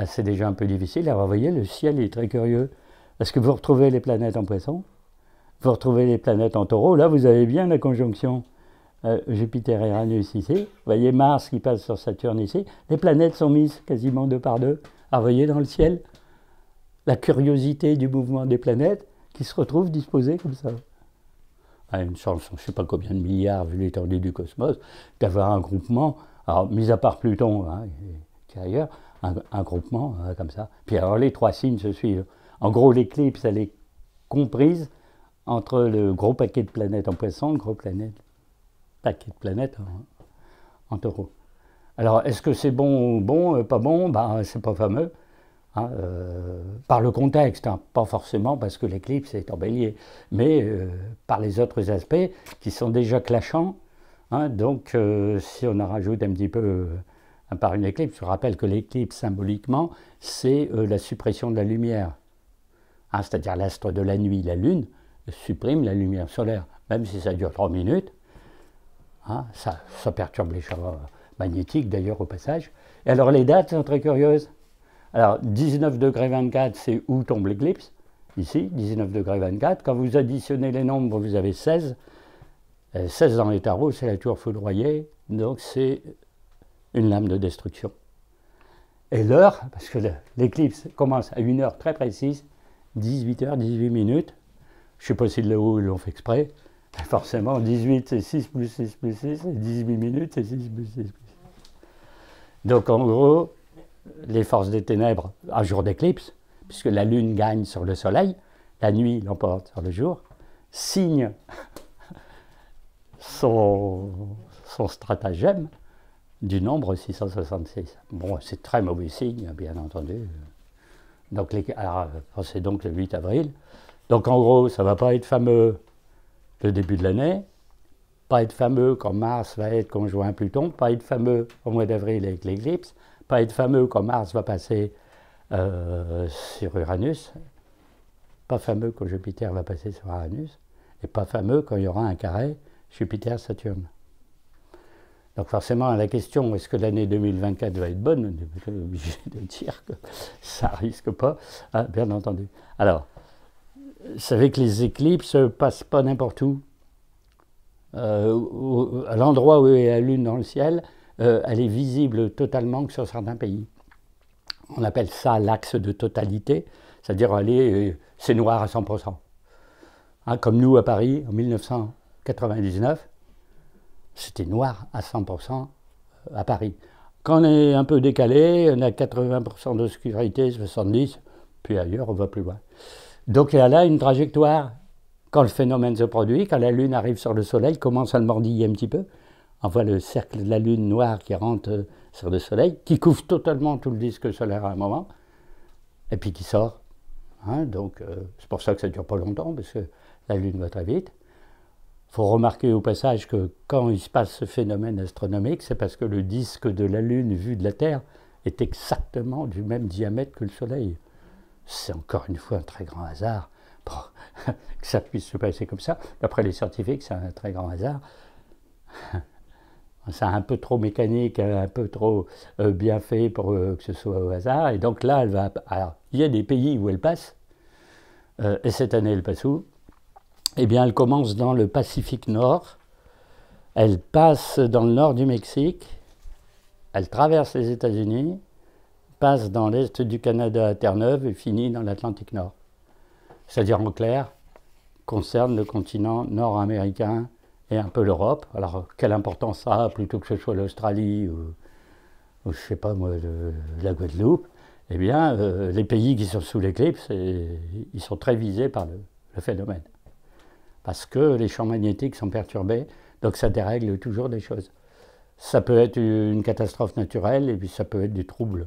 S1: C'est déjà un peu difficile. Alors vous voyez, le ciel est très curieux. Parce que vous retrouvez les planètes en Poisson, vous retrouvez les planètes en Taureau. Là, vous avez bien la conjonction Jupiter et Uranus ici. Vous voyez Mars qui passe sur Saturne ici. Les planètes sont mises quasiment 2 par 2. Alors vous voyez dans le ciel la curiosité du mouvement des planètes qui se retrouvent disposées comme ça. Une chance, je ne sais pas combien de milliards, vu l'étendue du cosmos, d'avoir un groupement, alors mis à part Pluton, hein, qui est ailleurs, un groupement comme ça. Puis alors les 3 signes se suivent. En gros, l'éclipse, elle est comprise entre le gros paquet de planètes en Poisson, le gros paquet de planètes en Taureau. Alors, est-ce que c'est bon ou bon, pas bon? C'est pas fameux. Hein, par le contexte, hein, pas forcément parce que l'éclipse est en Bélier, mais par les autres aspects qui sont déjà clashants. Hein, donc, si on en rajoute un petit peu par une éclipse. Je rappelle que l'éclipse, symboliquement, c'est la suppression de la lumière. Hein, c'est-à-dire l'astre de la nuit, la Lune, supprime la lumière solaire. Même si ça dure 3 minutes, hein, ça perturbe les champs magnétiques, d'ailleurs, au passage. Et alors, les dates sont très curieuses. Alors, 19 degrés 24, c'est où tombe l'éclipse? Ici, 19 degrés 24. Quand vous additionnez les nombres, vous avez 16. 16 dans les tarots, c'est la tour foudroyée. Donc, c'est une lame de destruction. Et l'heure, parce que l'éclipse commence à une heure très précise, 18h, 18 minutes. Je ne sais pas si le haut, ils l'ont fait exprès. Forcément, 18, c'est 6 plus 6 plus 6, et 18 minutes, c'est 6 plus 6 plus 6. Donc, en gros, les forces des ténèbres, un jour d'éclipse, puisque la Lune gagne sur le Soleil, la nuit l'emporte sur le jour, signe son stratagème du nombre 666. Bon, c'est très mauvais signe, bien entendu. Donc, c'est donc le 8 avril. Donc, en gros, ça ne va pas être fameux le début de l'année, pas être fameux quand Mars va être conjoint à Pluton, pas être fameux au mois d'avril avec l'éclipse, pas être fameux quand Mars va passer sur Uranus, pas fameux quand Jupiter va passer sur Uranus, et pas fameux quand il y aura un carré Jupiter-Saturne. Donc forcément, la question, est-ce que l'année 2024 va être bonne? On est obligé de dire que ça risque pas, hein, bien entendu. Alors, vous savez que les éclipses ne passent pas n'importe où. À l'endroit où est la Lune dans le ciel, elle est visible totalement que sur certains pays. On appelle ça l'axe de totalité, c'est-à-dire c'est noir à 100%. Hein, comme nous à Paris, en 1999, c'était noir à 100% à Paris. Quand on est un peu décalé, on a 80% d'obscurité, 70%, puis ailleurs, on va plus loin. Donc il y a là une trajectoire. Quand le phénomène se produit, quand la Lune arrive sur le Soleil, commence à le mordiller un petit peu. On voit le cercle de la Lune noire qui rentre sur le Soleil, qui couvre totalement tout le disque solaire à un moment, et puis qui sort. Hein, donc c'est pour ça que ça ne dure pas longtemps, parce que la Lune va très vite. Il faut remarquer au passage que quand il se passe ce phénomène astronomique, c'est parce que le disque de la Lune vu de la Terre est exactement du même diamètre que le Soleil. C'est encore une fois un très grand hasard pour que ça puisse se passer comme ça. D'après les scientifiques, c'est un très grand hasard. C'est un peu trop mécanique, un peu trop bien fait pour que ce soit au hasard. Et donc là, elle va. Alors, il y a des pays où elle passe, et cette année, elle passe où? Eh bien, elle commence dans le Pacifique Nord, elle passe dans le nord du Mexique, elle traverse les États-Unis, passe dans l'est du Canada à Terre-Neuve et finit dans l'Atlantique Nord. C'est-à-dire, en clair, concerne le continent nord-américain et un peu l'Europe. Alors, quelle importance ça a, plutôt que ce soit l'Australie ou je ne sais pas moi, la Guadeloupe? Eh bien, les pays qui sont sous l'éclipse, ils sont très visés par le phénomène. Parce que les champs magnétiques sont perturbés, donc ça dérègle toujours des choses. Ça peut être une catastrophe naturelle, et puis ça peut être du trouble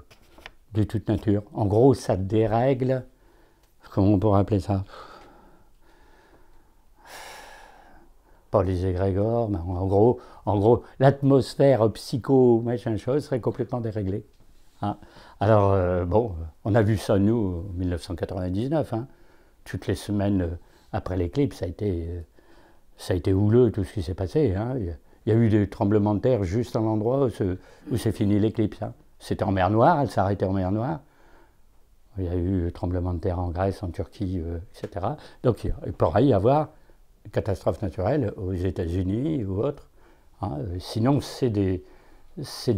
S1: de toute nature. En gros, ça dérègle, comment on pourrait appeler ça? Pas les égrégores, mais en gros l'atmosphère psycho, machin chose, serait complètement déréglée. Hein. Alors, bon, on a vu ça, nous, en 1999. Hein. Toutes les semaines après l'éclipse, ça a été houleux, tout ce qui s'est passé. Hein. Il y a eu des tremblements de terre juste à l'endroit où c'est fini l'éclipse. Hein. C'était en mer Noire, elle s'est arrêtée en mer Noire. Il y a eu tremblements de terre en Grèce, en Turquie, etc. Donc, il pourrait y avoir une catastrophe naturelle aux États-Unis ou autres. Hein. Sinon, c'est des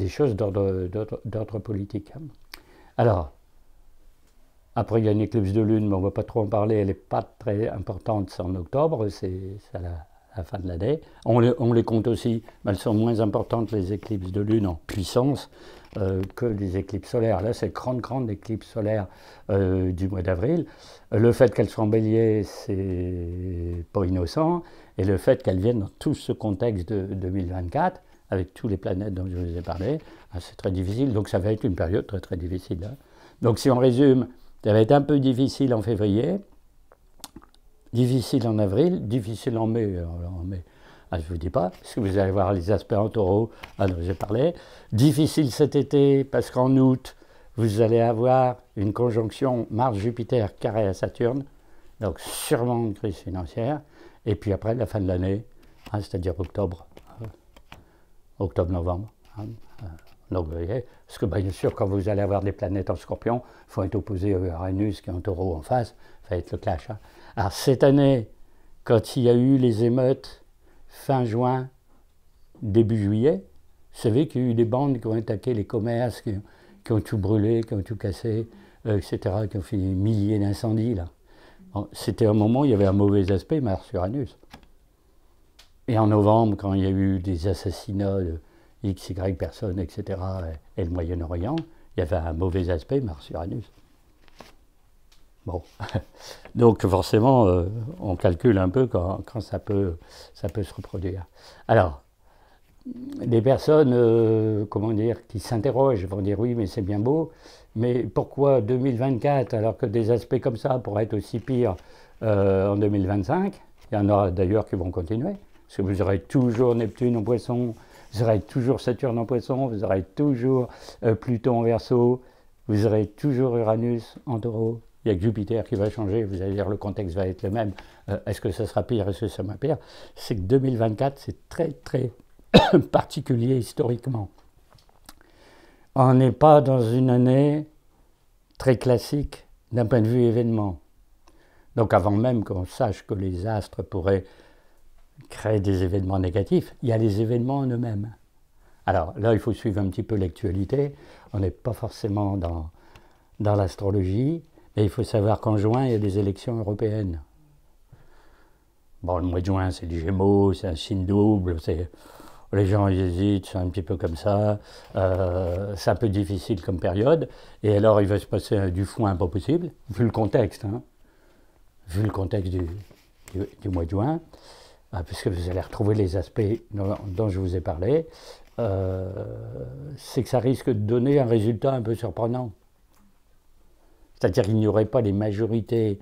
S1: choses d'ordre politique. Hein. Alors, après, il y a une éclipse de lune, mais on ne va pas trop en parler, elle n'est pas très importante, c'est en octobre, c'est à la fin de l'année. On les compte aussi, mais elles sont moins importantes, les éclipses de lune en puissance, que les éclipses solaires. Là, c'est grande éclipse solaire du mois d'avril. Le fait qu'elle soit en bélier, c'est pas innocent, et le fait qu'elle vienne dans tout ce contexte de 2024, avec tous les planètes dont je vous ai parlé, c'est très difficile, donc ça va être une période très très difficile. Hein. Donc si on résume, ça va être un peu difficile en février, difficile en avril, difficile en mai. Ah, je ne vous dis pas, parce que vous allez voir les aspects en taureau, ah non, j'ai parlé. Difficile cet été, parce qu'en août, vous allez avoir une conjonction Mars-Jupiter carré à Saturne, donc sûrement une crise financière. Et puis après, la fin de l'année, hein, c'est-à-dire octobre, octobre-novembre. Hein, donc vous voyez, parce que bien sûr, quand vous allez avoir des planètes en Scorpion, il faut être opposé à Uranus qui est en taureau en face, ça va être le clash. Hein. Alors cette année, quand il y a eu les émeutes, fin juin, début juillet, vous savez qu'il y a eu des bandes qui ont attaqué les commerces, qui ont tout brûlé, qui ont tout cassé, etc., qui ont fait des milliers d'incendies. Là. Bon, c'était un moment où il y avait un mauvais aspect, Mars-Uranus. Et en novembre, quand il y a eu des assassinats de X, Y personnes, etc., et le Moyen-Orient, il y avait un mauvais aspect, Mars-Uranus. Bon, donc forcément, on calcule un peu quand ça peut se reproduire. Alors, des personnes, comment dire, qui s'interrogent, vont dire oui, mais c'est bien beau, mais pourquoi 2024 alors que des aspects comme ça pourraient être aussi pires en 2025? Il y en aura d'ailleurs qui vont continuer, parce que vous aurez toujours Neptune en Poisson, vous aurez toujours Saturne en Poisson, vous aurez toujours Pluton en Verseau, vous aurez toujours Uranus en Taureau. Il n'y a que Jupiter qui va changer, vous allez dire le contexte va être le même. Est-ce que ça sera pire, est-ce que ça sera pire? C'est que 2024, c'est très très particulier historiquement. On n'est pas dans une année très classique d'un point de vue événement. Donc avant même qu'on sache que les astres pourraient créer des événements négatifs, il y a les événements en eux-mêmes. Alors là, il faut suivre un petit peu l'actualité. On n'est pas forcément dans l'astrologie, mais il faut savoir qu'en juin, il y a des élections européennes. Bon, le mois de juin, c'est du Gémeaux, c'est un signe double, les gens ils hésitent, c'est un petit peu comme ça, c'est un peu difficile comme période, et alors il va se passer du foin pas possible, vu le contexte, hein, vu le contexte du mois de juin, puisque vous allez retrouver les aspects dont je vous ai parlé, c'est que ça risque de donner un résultat un peu surprenant. C'est-à-dire qu'il n'y aurait pas les majorités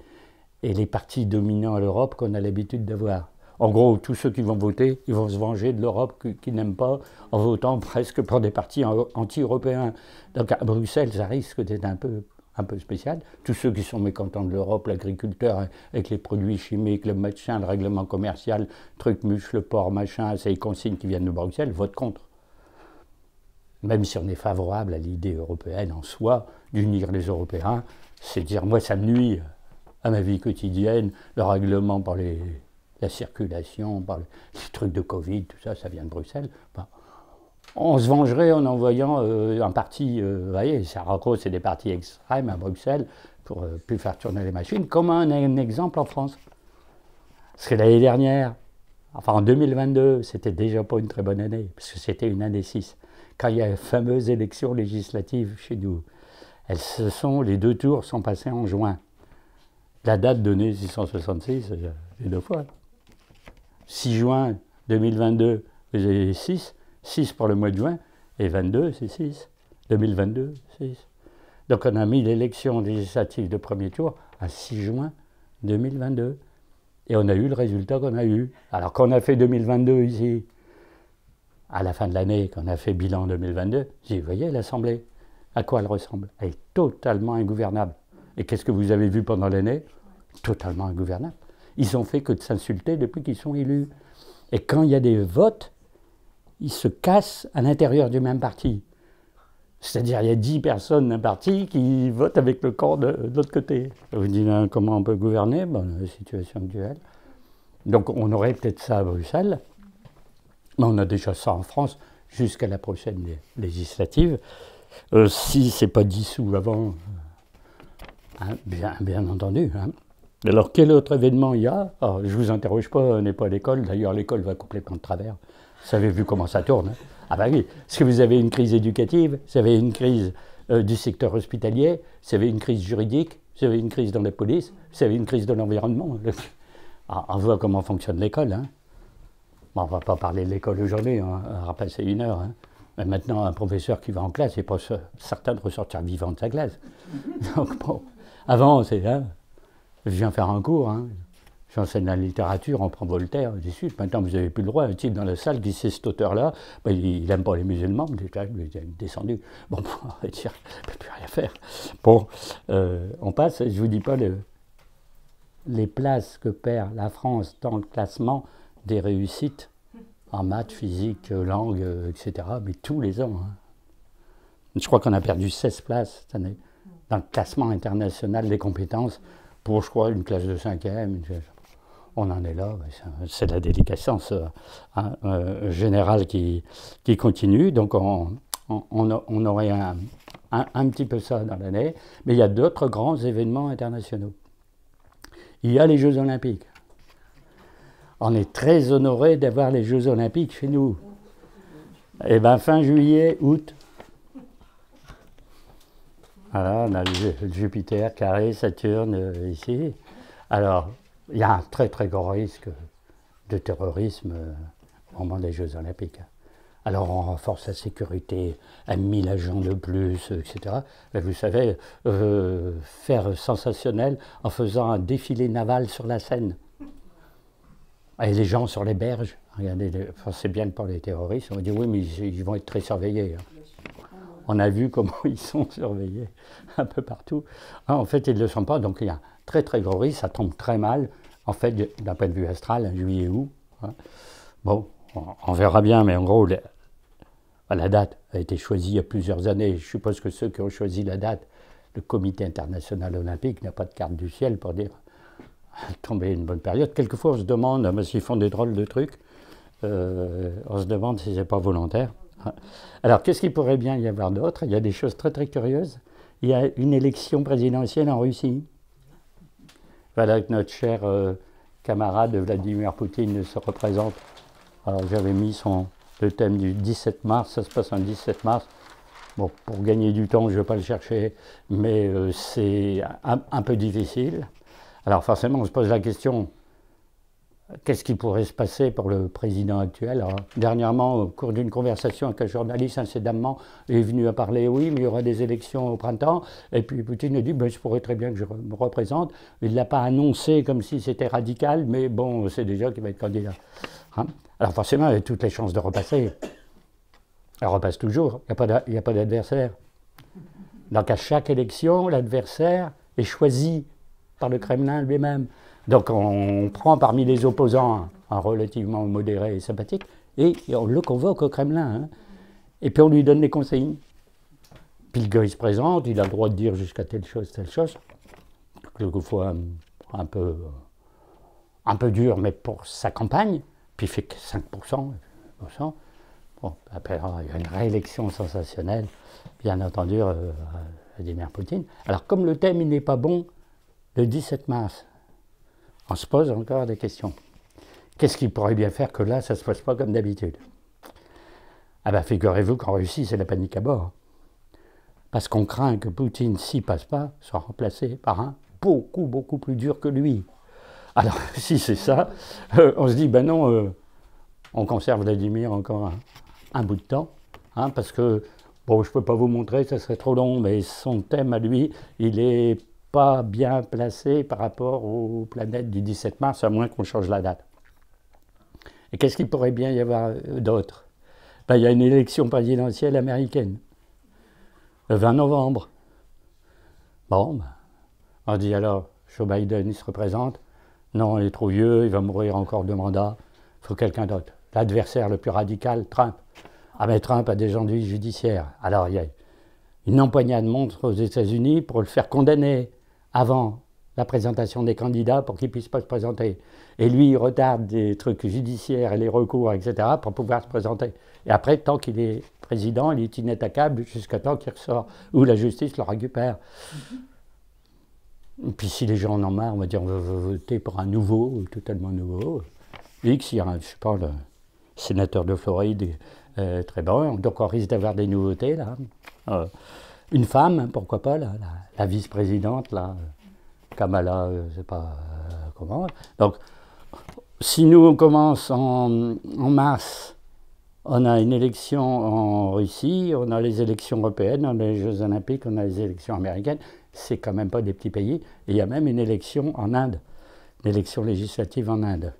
S1: et les partis dominants à l'Europe qu'on a l'habitude d'avoir. En gros, tous ceux qui vont voter, ils vont se venger de l'Europe qu'ils n'aiment pas en votant presque pour des partis anti-européens. Donc à Bruxelles, ça risque d'être un peu spécial. Tous ceux qui sont mécontents de l'Europe, l'agriculteur avec les produits chimiques, le machin, le règlement commercial, truc, muche, le porc, machin, ces consignes qui viennent de Bruxelles, votent contre. Même si on est favorable à l'idée européenne en soi, d'unir les Européens, c'est dire, moi ça me nuit à ma vie quotidienne, le règlement par la circulation, par les trucs de Covid, tout ça, ça vient de Bruxelles. Enfin, on se vengerait en envoyant un parti, vous voyez, c'est des partis extrêmes à Bruxelles pour plus faire tourner les machines, comme un exemple en France. Parce que l'année dernière, enfin en 2022, c'était déjà pas une très bonne année, parce que c'était une année 6. Quand il y a les fameuses élections législatives chez nous, les 2 tours sont passés en juin. La date donnée, 666, c'est 2 fois. 6 juin 2022, vous avez 6 pour le mois de juin, et 22, c'est 6. 2022, 6. Donc on a mis l'élection législative de premier tour à 6 juin 2022. Et on a eu le résultat qu'on a eu. Alors qu'on a fait 2022 ici, à la fin de l'année, qu'on a fait bilan 2022, j'ai dit, vous voyez l'Assemblée, à quoi elle ressemble? Elle est totalement ingouvernable. Et qu'est-ce que vous avez vu pendant l'année? Totalement ingouvernable. Ils ont fait que de s'insulter depuis qu'ils sont élus. Et quand il y a des votes, ils se cassent à l'intérieur du même parti. C'est-à-dire, il y a 10 personnes d'un parti qui votent avec le camp de l'autre côté. Vous dites, comment on peut gouverner? Bon, la situation actuelle. Donc, on aurait peut-être ça à Bruxelles, mais on a déjà ça en France jusqu'à la prochaine législative. Si ce n'est pas dissous avant, hein, bien entendu. Hein. Alors, quel autre événement il y a? Je ne vous interroge pas, on n'est pas à l'école. D'ailleurs, l'école va complètement de travers. Vous avez vu comment ça tourne. Hein. Ah ben oui, parce que vous avez une crise éducative, vous avez une crise du secteur hospitalier, vous avez une crise juridique, vous avez une crise dans la police, vous avez une crise de l'environnement. On voit comment fonctionne l'école. Hein. Bon, on ne va pas parler de l'école aujourd'hui, on va passer 1 heure. Hein. Mais maintenant, un professeur qui va en classe n'est pas certain de ressortir vivant de sa classe. Donc bon, avant, c'est... Hein, je viens faire un cours, hein, j'enseigne la littérature, on prend Voltaire, et suite. Maintenant, vous n'avez plus le droit. Un type dans la salle qui sait cet auteur-là, ben, il n'aime pas les musulmans, il est descendu. Bon, on va dire, il ne peut plus rien faire. Bon, on passe, je ne vous dis pas les places que perd la France dans le classement des réussites en maths, physique, langue, etc., mais tous les ans. Hein. Je crois qu'on a perdu 16 places cette année dans le classement international des compétences pour, je crois, une classe de 5e. On en est là, c'est la déliquescence générale qui continue. Donc on aurait un petit peu ça dans l'année. Mais il y a d'autres grands événements internationaux. Il y a les Jeux Olympiques. On est très honorés d'avoir les Jeux Olympiques chez nous. Et bien fin juillet, août. Voilà, on a le Jupiter, carré, Saturne, ici. Alors, il y a un très très grand risque de terrorisme au moment des Jeux Olympiques. Alors on renforce la sécurité, 1000 agents de plus, etc. Mais vous savez, faire sensationnel en faisant un défilé naval sur la Seine. Et les gens sur les berges, regardez, enfin, c'est bien pour les terroristes, on va dire oui, mais ils vont être très surveillés. Hein. On a vu comment ils sont surveillés un peu partout. Ah, en fait, ils ne le sont pas, donc il y a un très très gros risque, ça tombe très mal, en fait, d'un point de vue astral, en juillet-août. Hein. Bon, on verra bien, mais en gros, la date a été choisie il y a plusieurs années. Je suppose que ceux qui ont choisi la date, le Comité international olympique n'a pas de carte du ciel pour dire tomber une bonne période. Quelquefois, on se demande, parce qu'ils font des drôles de trucs, on se demande si ce n'est pas volontaire. Alors, qu'est-ce qu'il pourrait bien y avoir d'autre? Il y a des choses très très curieuses. Il y a une élection présidentielle en Russie. Voilà que notre cher camarade Vladimir Poutine se représente. Alors, j'avais mis le thème du 17 mars, ça se passe en 17 mars. Bon, pour gagner du temps, je ne vais pas le chercher, mais c'est un peu difficile. Alors forcément, on se pose la question, qu'est-ce qui pourrait se passer pour le président actuel? Alors, dernièrement, au cours d'une conversation avec un journaliste, incidemment, il est venu à parler, oui, mais il y aura des élections au printemps. Et puis Poutine a dit, ben, je pourrais très bien que je me représente. Il ne l'a pas annoncé comme si c'était radical, mais bon, c'est déjà qu'il va être candidat. Hein? Alors forcément, il a toutes les chances de repasser. Elle repasse toujours, il n'y a pas d'adversaire. Donc à chaque élection, l'adversaire est choisi par le Kremlin lui-même. Donc on prend parmi les opposants un relativement modéré et sympathique, et on le convoque au Kremlin. Hein. Et puis on lui donne les consignes. Puis le gars il se présente, il a le droit de dire jusqu'à telle chose. Quelquefois un peu dur, mais pour sa campagne, puis il fait que 5%. Bon, après, il y a une réélection sensationnelle, bien entendu, Vladimir Poutine. Alors, comme le thème n'est pas bon, le 17 mars, on se pose encore des questions. Qu'est-ce qu'il pourrait bien faire que là, ça ne se passe pas comme d'habitude? Ah ben, figurez-vous qu'en Russie, c'est la panique à bord. Parce qu'on craint que Poutine, s'il ne passe pas, soit remplacé par un beaucoup plus dur que lui. Alors, si c'est ça, on se dit, ben non, on conserve Vladimir encore un bout de temps, hein, parce que, bon, je ne peux pas vous montrer, ça serait trop long, mais son thème à lui, il n'est pas bien placé par rapport aux planètes du 17 mars, à moins qu'on change la date. Et qu'est-ce qu'il pourrait bien y avoir d'autre? Ben, il y a une élection présidentielle américaine, le 20 novembre. Bon, ben, on dit alors, Joe Biden, il se représente. Non, il est trop vieux, il va mourir encore de mandat, il faut quelqu'un d'autre. L'adversaire le plus radical, Trump. Ah mais Trump a des ennuis judiciaires. Alors il y a une empoignade de monstres aux États-Unis pour le faire condamner avant la présentation des candidats pour qu'il ne puisse pas se présenter. Et lui, il retarde des trucs judiciaires et les recours, etc. pour pouvoir se présenter. Et après, tant qu'il est président, il est inattaquable jusqu'à temps qu'il ressort, ou la justice le récupère. Et puis si les gens en ont marre, on va dire on va voter pour un nouveau, totalement nouveau. X, il y a, je sais pas, le sénateur de Floride, très bon, donc on risque d'avoir des nouveautés là. Une femme, pourquoi pas, la vice-présidente, là, Kamala, je ne sais pas comment. Donc, si nous on commence en mars, on a une élection en Russie, on a les élections européennes, on a les Jeux Olympiques, on a les élections américaines, c'est quand même pas des petits pays. Et il y a même une élection en Inde. l'élection législative en Inde.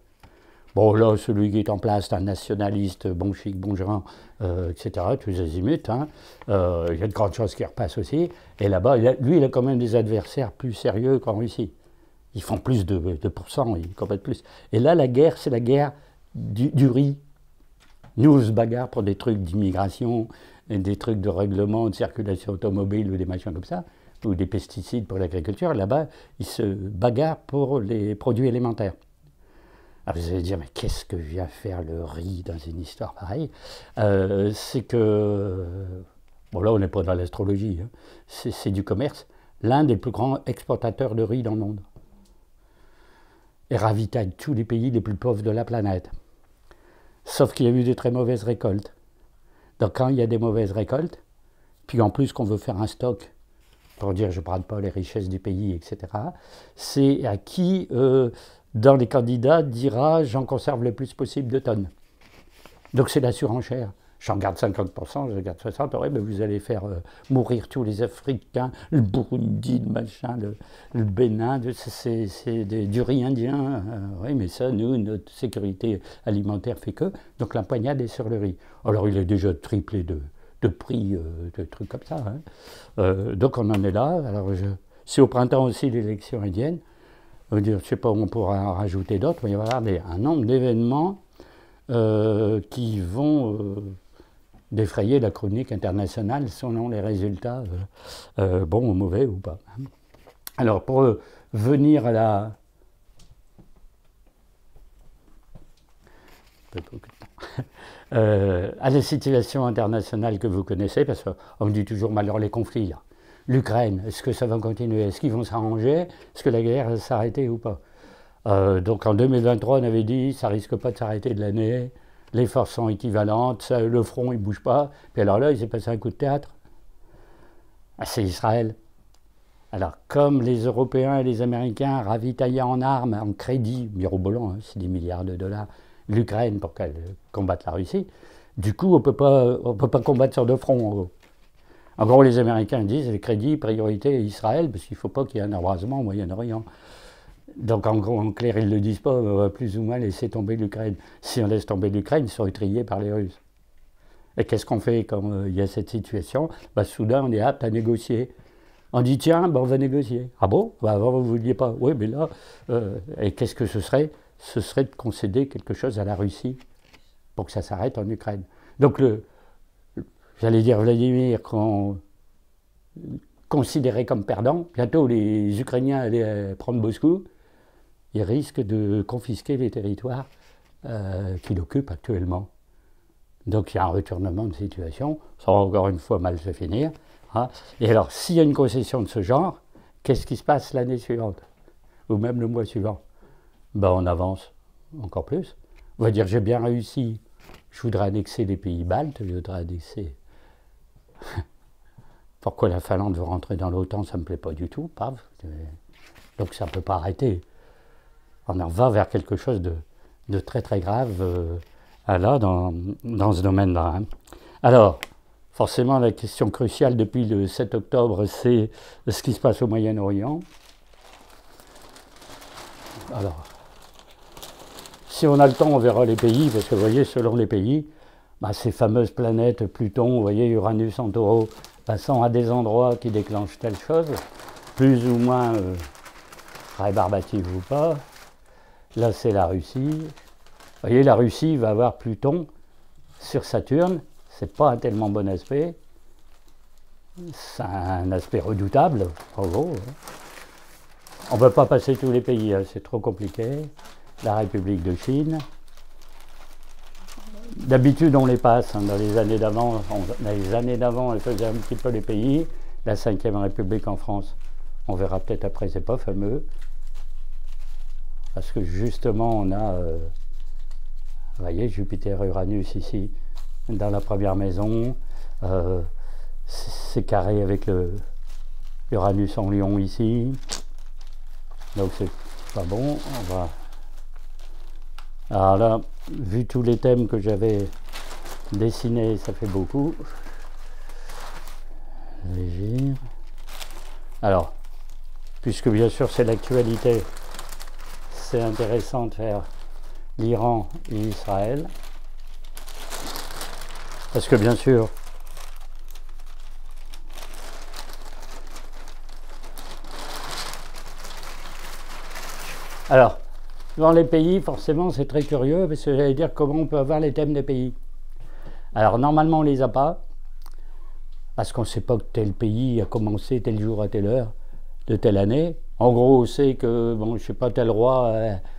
S1: Bon, là, celui qui est en place, c'est un nationaliste, bon chic, bon genre, etc., tous les azimuts. Hein. Il y a de grandes chances qu'il repasse aussi. Et là-bas, lui, il a quand même des adversaires plus sérieux qu'en Russie. Ils font plus de pourcents, ils combattent plus. Et là, la guerre, c'est la guerre du riz. Nous, on se bagarre pour des trucs d'immigration, des trucs de règlement de circulation automobile ou des machins comme ça, ou des pesticides pour l'agriculture. Là-bas, ils se bagarrent pour les produits élémentaires. Alors vous allez dire, mais qu'est-ce que vient faire le riz dans une histoire pareille? C'est que, bon là on n'est pas dans l'astrologie, hein. C'est du commerce. L'un des plus grands exportateurs de riz dans le monde. Et ravitaille tous les pays les plus pauvres de la planète. Sauf qu'il y a eu de très mauvaises récoltes. Donc quand il y a des mauvaises récoltes, puis en plus qu'on veut faire un stock, pour dire je ne parle pas les richesses du pays, etc., c'est à qui... dans les candidats, dira j'en conserve le plus possible de tonnes. Donc c'est la surenchère. J'en garde 50%, je garde 60%, ouais, mais vous allez faire mourir tous les Africains, le Burundi, le machin, le Bénin, c'est du riz indien. Oui, mais ça, nous, notre sécurité alimentaire fait que. Donc l'empoignade est sur le riz. Alors il est déjà triplé de prix, de trucs comme ça. Hein. Donc on en est là. Alors c'est au printemps aussi l'élection indienne. Je ne sais pas où on pourra en rajouter d'autres, mais il va y avoir un nombre d'événements qui vont défrayer la chronique internationale selon les résultats, bons ou mauvais ou pas. Alors, pour venir à la situation internationale que vous connaissez, parce qu'on me dit toujours, mais alors les conflits, là. L'Ukraine, est-ce que ça va continuer? Est-ce qu'ils vont s'arranger? Est-ce que la guerre va s'arrêter ou pas? Donc en 2023, on avait dit, ça risque pas de s'arrêter de l'année, les forces sont équivalentes, le front, il bouge pas. Puis alors là, il s'est passé un coup de théâtre. Ah, c'est Israël. Alors, comme les Européens et les Américains ravitaillaient en armes, en crédit, mirobolant, hein, c'est des milliards de dollars, l'Ukraine pour qu'elle combatte la Russie, du coup, on peut pas combattre sur deux fronts, en gros. En gros, les Américains disent les crédits, priorité Israël, parce qu'il ne faut pas qu'il y ait un embrasement au Moyen-Orient. Donc en gros, en clair, ils ne le disent pas, on va plus ou moins laisser tomber l'Ukraine. Si on laisse tomber l'Ukraine, ils sont étrillés par les Russes. Et qu'est-ce qu'on fait quand il y a cette situation? Soudain, on est apte à négocier. On dit, tiens, on va négocier. Ah bon? Avant, vous ne vouliez pas. Oui, mais là, et qu'est-ce que ce serait? Ce serait de concéder quelque chose à la Russie pour que ça s'arrête en Ukraine. Donc j'allais dire Vladimir, considéré comme perdant, bientôt les Ukrainiens allaient prendre Moscou, ils risquent de confisquer les territoires qu'il occupe actuellement. Donc il y a un retournement de situation, ça va encore une fois mal se finir. Hein. Et alors, s'il y a une concession de ce genre, qu'est-ce qui se passe l'année suivante? Ou même le mois suivant? On avance encore plus. On va dire, j'ai bien réussi, je voudrais annexer les pays baltes, je voudrais annexer... Pourquoi la Finlande veut rentrer dans l'OTAN, ça ne me plaît pas du tout, paf. Donc ça ne peut pas arrêter. On en va vers quelque chose de très très grave là, dans ce domaine-là. Hein. Alors, forcément, la question cruciale depuis le 7 octobre, c'est ce qui se passe au Moyen-Orient. Alors, si on a le temps, on verra les pays, parce que vous voyez, selon les pays, ces fameuses planètes, Pluton, vous voyez, Uranus en Taureau, passant à des endroits qui déclenchent telle chose, plus ou moins rébarbative ou pas. Là, c'est la Russie. Vous voyez, la Russie va avoir Pluton sur Saturne. C'est pas un tellement bon aspect. C'est un aspect redoutable, en gros. On ne peut pas passer tous les pays, hein, c'est trop compliqué. La République de Chine. D'habitude, on les passe. Hein, dans les années d'avant, on faisait un petit peu les pays. La 5e République en France, on verra peut-être après, c'est pas fameux. Parce que justement, on a, vous voyez, Jupiter, Uranus ici, dans la première maison. C'est carré avec le Uranus en Lion ici. Donc c'est pas bon. On va... Alors là, vu tous les thèmes que j'avais dessinés, ça fait beaucoup. Légir. Alors, puisque bien sûr c'est l'actualité, c'est intéressant de faire l'Iran et Israël. Parce que bien sûr, alors, dans les pays, forcément, c'est très curieux, parce que j'allais dire comment on peut avoir les thèmes des pays. Alors, normalement, on ne les a pas, parce qu'on ne sait pas que tel pays a commencé tel jour à telle heure, de telle année. En gros, on sait que, bon, je ne sais pas, tel roi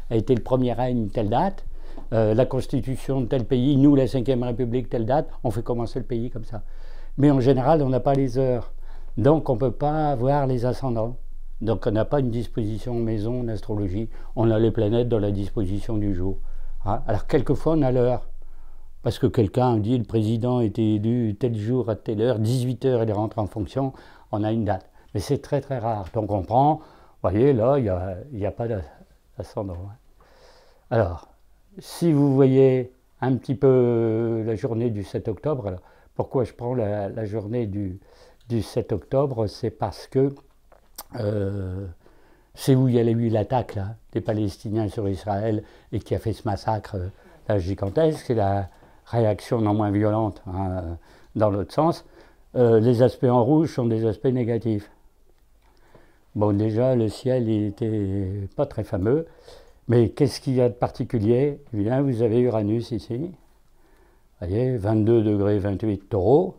S1: a été le premier règne, telle date. La constitution de tel pays, nous, la 5e République, telle date, on fait commencer le pays comme ça. Mais en général, on n'a pas les heures. Donc, on ne peut pas avoir les ascendants. Donc, on n'a pas une disposition maison d'astrologie. On a les planètes dans la disposition du jour. Hein? Alors, quelquefois, on a l'heure. Parce que quelqu'un dit le président a été élu tel jour à telle heure, 18 heures, il rentre en fonction, on a une date. Mais c'est très très rare. Donc, on prend, vous voyez, là, il n'y a pas d'ascendant. Hein? Alors, si vous voyez un petit peu la journée du 7 octobre, alors, pourquoi je prends la journée du 7 octobre, c'est parce que c'est où il y a eu l'attaque des Palestiniens sur Israël et qui a fait ce massacre gigantesque. C'est la réaction non moins violente dans l'autre sens. Les aspects en rouge sont des aspects négatifs. Bon, déjà, le ciel n'était pas très fameux. Mais qu'est-ce qu'il y a de particulier? Eh bien, vous avez Uranus ici. Vous voyez, 22 degrés 28 taureau.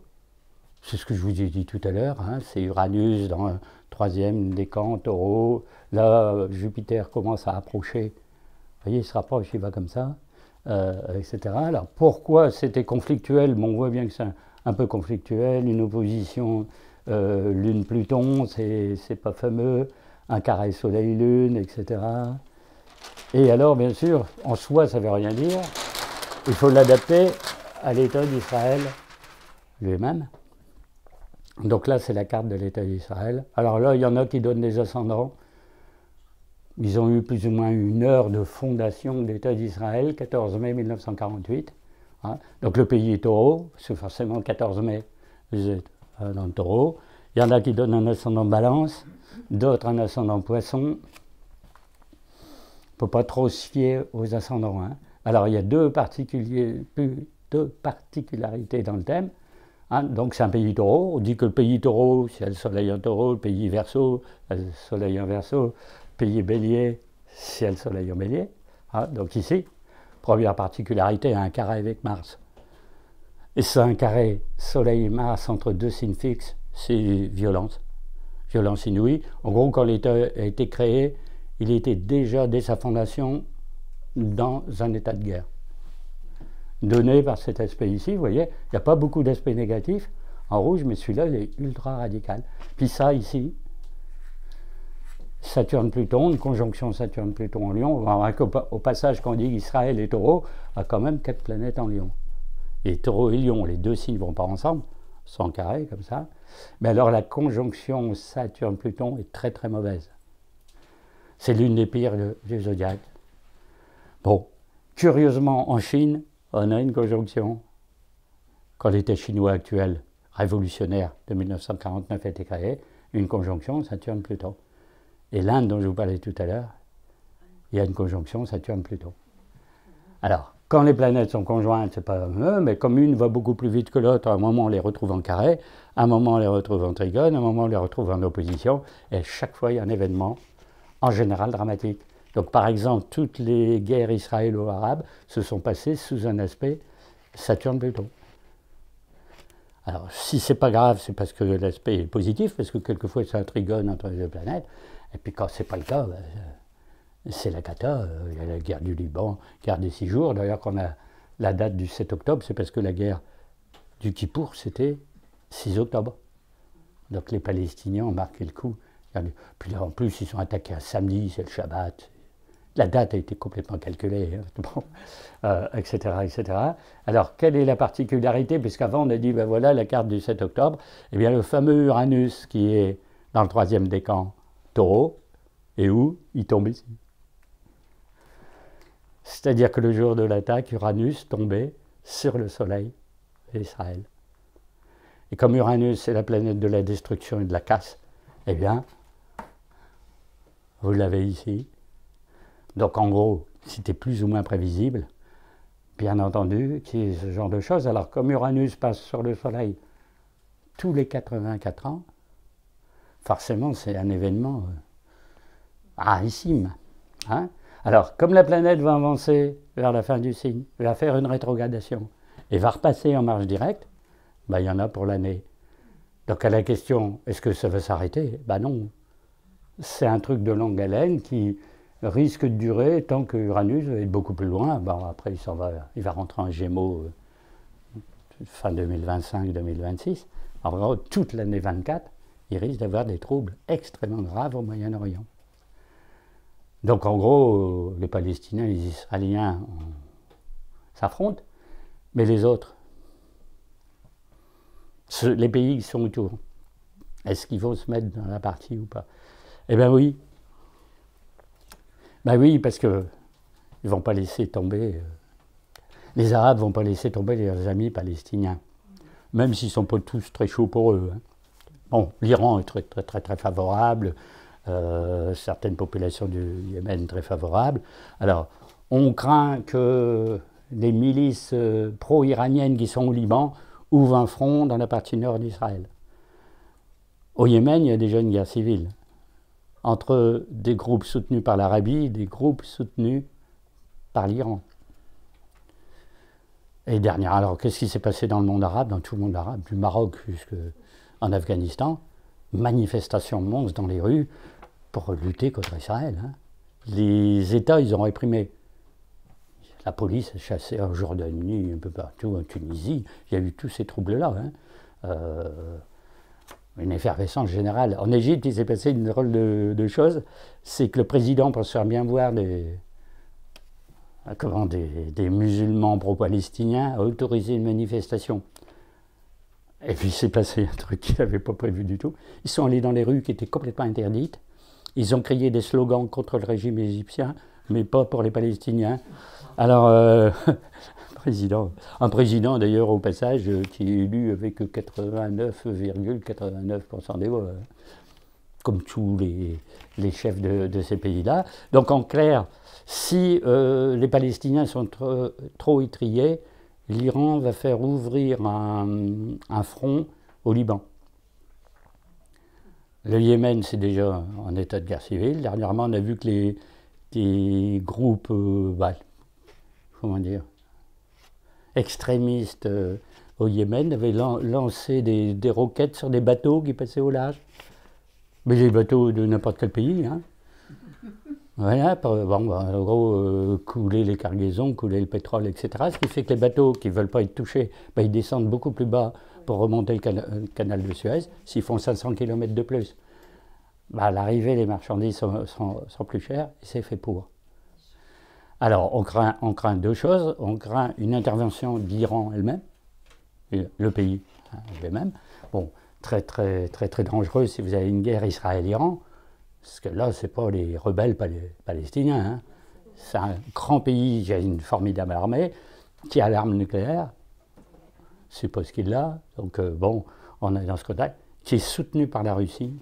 S1: C'est ce que je vous ai dit tout à l'heure. Hein, c'est Uranus dans le 3e décan, taureau. Là, Jupiter commence à approcher. Vous voyez, il se rapproche, il va comme ça, etc. Alors, pourquoi c'était conflictuel? Bon, on voit bien que c'est un peu conflictuel. Une opposition Lune-Pluton, c'est pas fameux. Un carré Soleil-Lune, etc. Et alors, bien sûr, en soi, ça ne veut rien dire. Il faut l'adapter à l'État d'Israël lui-même. Donc là, c'est la carte de l'État d'Israël. Alors là, il y en a qui donnent des ascendants. Ils ont eu plus ou moins une heure de fondation de l'État d'Israël, 14 mai 1948. Hein. Donc le pays est taureau, c'est forcément 14 mai, vous êtes dans le taureau. Il y en a qui donnent un ascendant balance, d'autres un ascendant poisson. Il ne faut pas trop se fier aux ascendants. Hein. Alors il y a deux particularités dans le thème. Hein. Donc c'est un pays taureau. On dit que le pays taureau, c'est le soleil en taureau, le pays verseau, le soleil en verseau, le pays bélier, c'est le soleil en bélier. Hein. Donc ici, première particularité, un carré avec Mars. Et c'est un carré soleil-Mars entre deux signes fixes, c'est violence. Violence inouïe. En gros, quand l'État a été créé, il était déjà, dès sa fondation, dans un état de guerre. Donné par cet aspect ici, vous voyez, il n'y a pas beaucoup d'aspects négatifs en rouge, mais celui-là, il est ultra radical. Puis ça, ici, Saturne-Pluton, une conjonction Saturne-Pluton en Lion, on va voir qu'au passage, quand on dit Israël et Taureau, a quand même 4 planètes en Lion. Et Taureau et Lion, les deux signes ne vont pas ensemble, sans carré, comme ça. Mais alors, la conjonction Saturne-Pluton est très très mauvaise. C'est l'une des pires du zodiaque. Bon, curieusement, en Chine, on a une conjonction. Quand l'État chinois actuel, révolutionnaire de 1949 a été créé, une conjonction Saturne-Pluton. Et l'Inde, dont je vous parlais tout à l'heure, il y a une conjonction Saturne-Pluton. Alors, quand les planètes sont conjointes, c'est pas mais comme une va beaucoup plus vite que l'autre, à un moment on les retrouve en carré, à un moment on les retrouve en trigone, à un moment on les retrouve en opposition, et chaque fois il y a un événement, en général dramatique. Donc par exemple, toutes les guerres israélo-arabes se sont passées sous un aspect Saturne-Pluton. Alors si c'est pas grave, c'est parce que l'aspect est positif, parce que quelquefois c'est un trigone entre les deux planètes, et puis quand c'est pas le cas, c'est la cata. Il y a la guerre du Liban, guerre des 6 jours. D'ailleurs, quand on a la date du 7 octobre, c'est parce que la guerre du Kippour, c'était 6 octobre. Donc les Palestiniens ont marqué le coup. Puis en plus, ils sont attaqués un samedi, c'est le Shabbat. La date a été complètement calculée, hein, bon, etc., etc. Alors, quelle est la particularité? Puisqu'avant, on a dit, ben voilà, la carte du 7 octobre. Eh bien, le fameux Uranus, qui est dans le 3e décan, Taureau, et où il tombe ici. C'est-à-dire que le jour de l'attaque, Uranus tombait sur le Soleil d'Israël. Et comme Uranus est la planète de la destruction et de la casse, eh bien, vous l'avez ici. Donc en gros, c'était plus ou moins prévisible, bien entendu, qu'il y ait ce genre de choses. Alors comme Uranus passe sur le Soleil tous les 84 ans, forcément c'est un événement rarissime. Hein. Alors comme la planète va avancer vers la fin du signe, va faire une rétrogradation et va repasser en marche directe, ben, il y en a pour l'année. Donc à la question, est-ce que ça va s'arrêter? Ben non. C'est un truc de longue haleine qui risque de durer tant que Uranus va être beaucoup plus loin. Bon, après, il va rentrer en Gémeaux fin 2025-2026. En gros, toute l'année 24, il risque d'avoir des troubles extrêmement graves au Moyen-Orient. Donc en gros, les Palestiniens et les Israéliens s'affrontent, mais les autres, les pays qui sont autour, est-ce qu'ils vont se mettre dans la partie ou pas? Eh bien oui. Ben oui, parce qu'ils ne vont pas laisser tomber, les Arabes ne vont pas laisser tomber leurs amis palestiniens, même s'ils ne sont pas tous très chauds pour eux. Hein. Bon, l'Iran est très, très, très, très favorable, certaines populations du Yémen très favorables. Alors, on craint que les milices pro-iraniennes qui sont au Liban ouvrent un front dans la partie nord d'Israël. Au Yémen, il y a déjà une guerre civile entre des groupes soutenus par l'Arabie et des groupes soutenus par l'Iran. Et dernière, alors qu'est-ce qui s'est passé dans le monde arabe, dans tout le monde arabe, du Maroc jusqu'en Afghanistan? Manifestations monstres dans les rues pour lutter contre Israël. Hein. Les États, ils ont réprimé. La police a chassé en Jordanie, un peu partout, en Tunisie. Il y a eu tous ces troubles-là. Hein. Une effervescence générale. En Égypte, il s'est passé une drôle de chose, c'est que le président, pour se faire bien voir des musulmans pro-palestiniens, a autorisé une manifestation. Et puis il s'est passé un truc qu'il n'avait pas prévu du tout. Ils sont allés dans les rues qui étaient complètement interdites. Ils ont crié des slogans contre le régime égyptien, mais pas pour les Palestiniens. Alors, un président d'ailleurs au passage qui est élu avec 89,89% des voix, comme tous les chefs de ces pays-là. Donc en clair, si les Palestiniens sont trop étriés, l'Iran va faire ouvrir un front au Liban. Le Yémen, c'est déjà en état de guerre civile. Dernièrement, on a vu que les groupes, comment dire, extrémistes au Yémen avaient lancé des roquettes sur des bateaux qui passaient au large. Mais les bateaux de n'importe quel pays. Hein. Voilà, en gros, couler les cargaisons, couler le pétrole, etc. Ce qui fait que les bateaux qui ne veulent pas être touchés, ils descendent beaucoup plus bas pour remonter le canal de Suez, s'ils font 500 km de plus. À l'arrivée, les marchandises sont plus chères et c'est fait pour. Alors, on craint deux choses. On craint une intervention d'Iran elle-même, le pays lui-même. Bon, très, très, très, très dangereux si vous avez une guerre Israël-Iran, parce que là, ce n'est pas les rebelles palestiniens. Hein. C'est un grand pays qui a une formidable armée, qui a l'arme nucléaire, je suppose qu'il l'a, donc on est dans ce contexte, qui est soutenu par la Russie.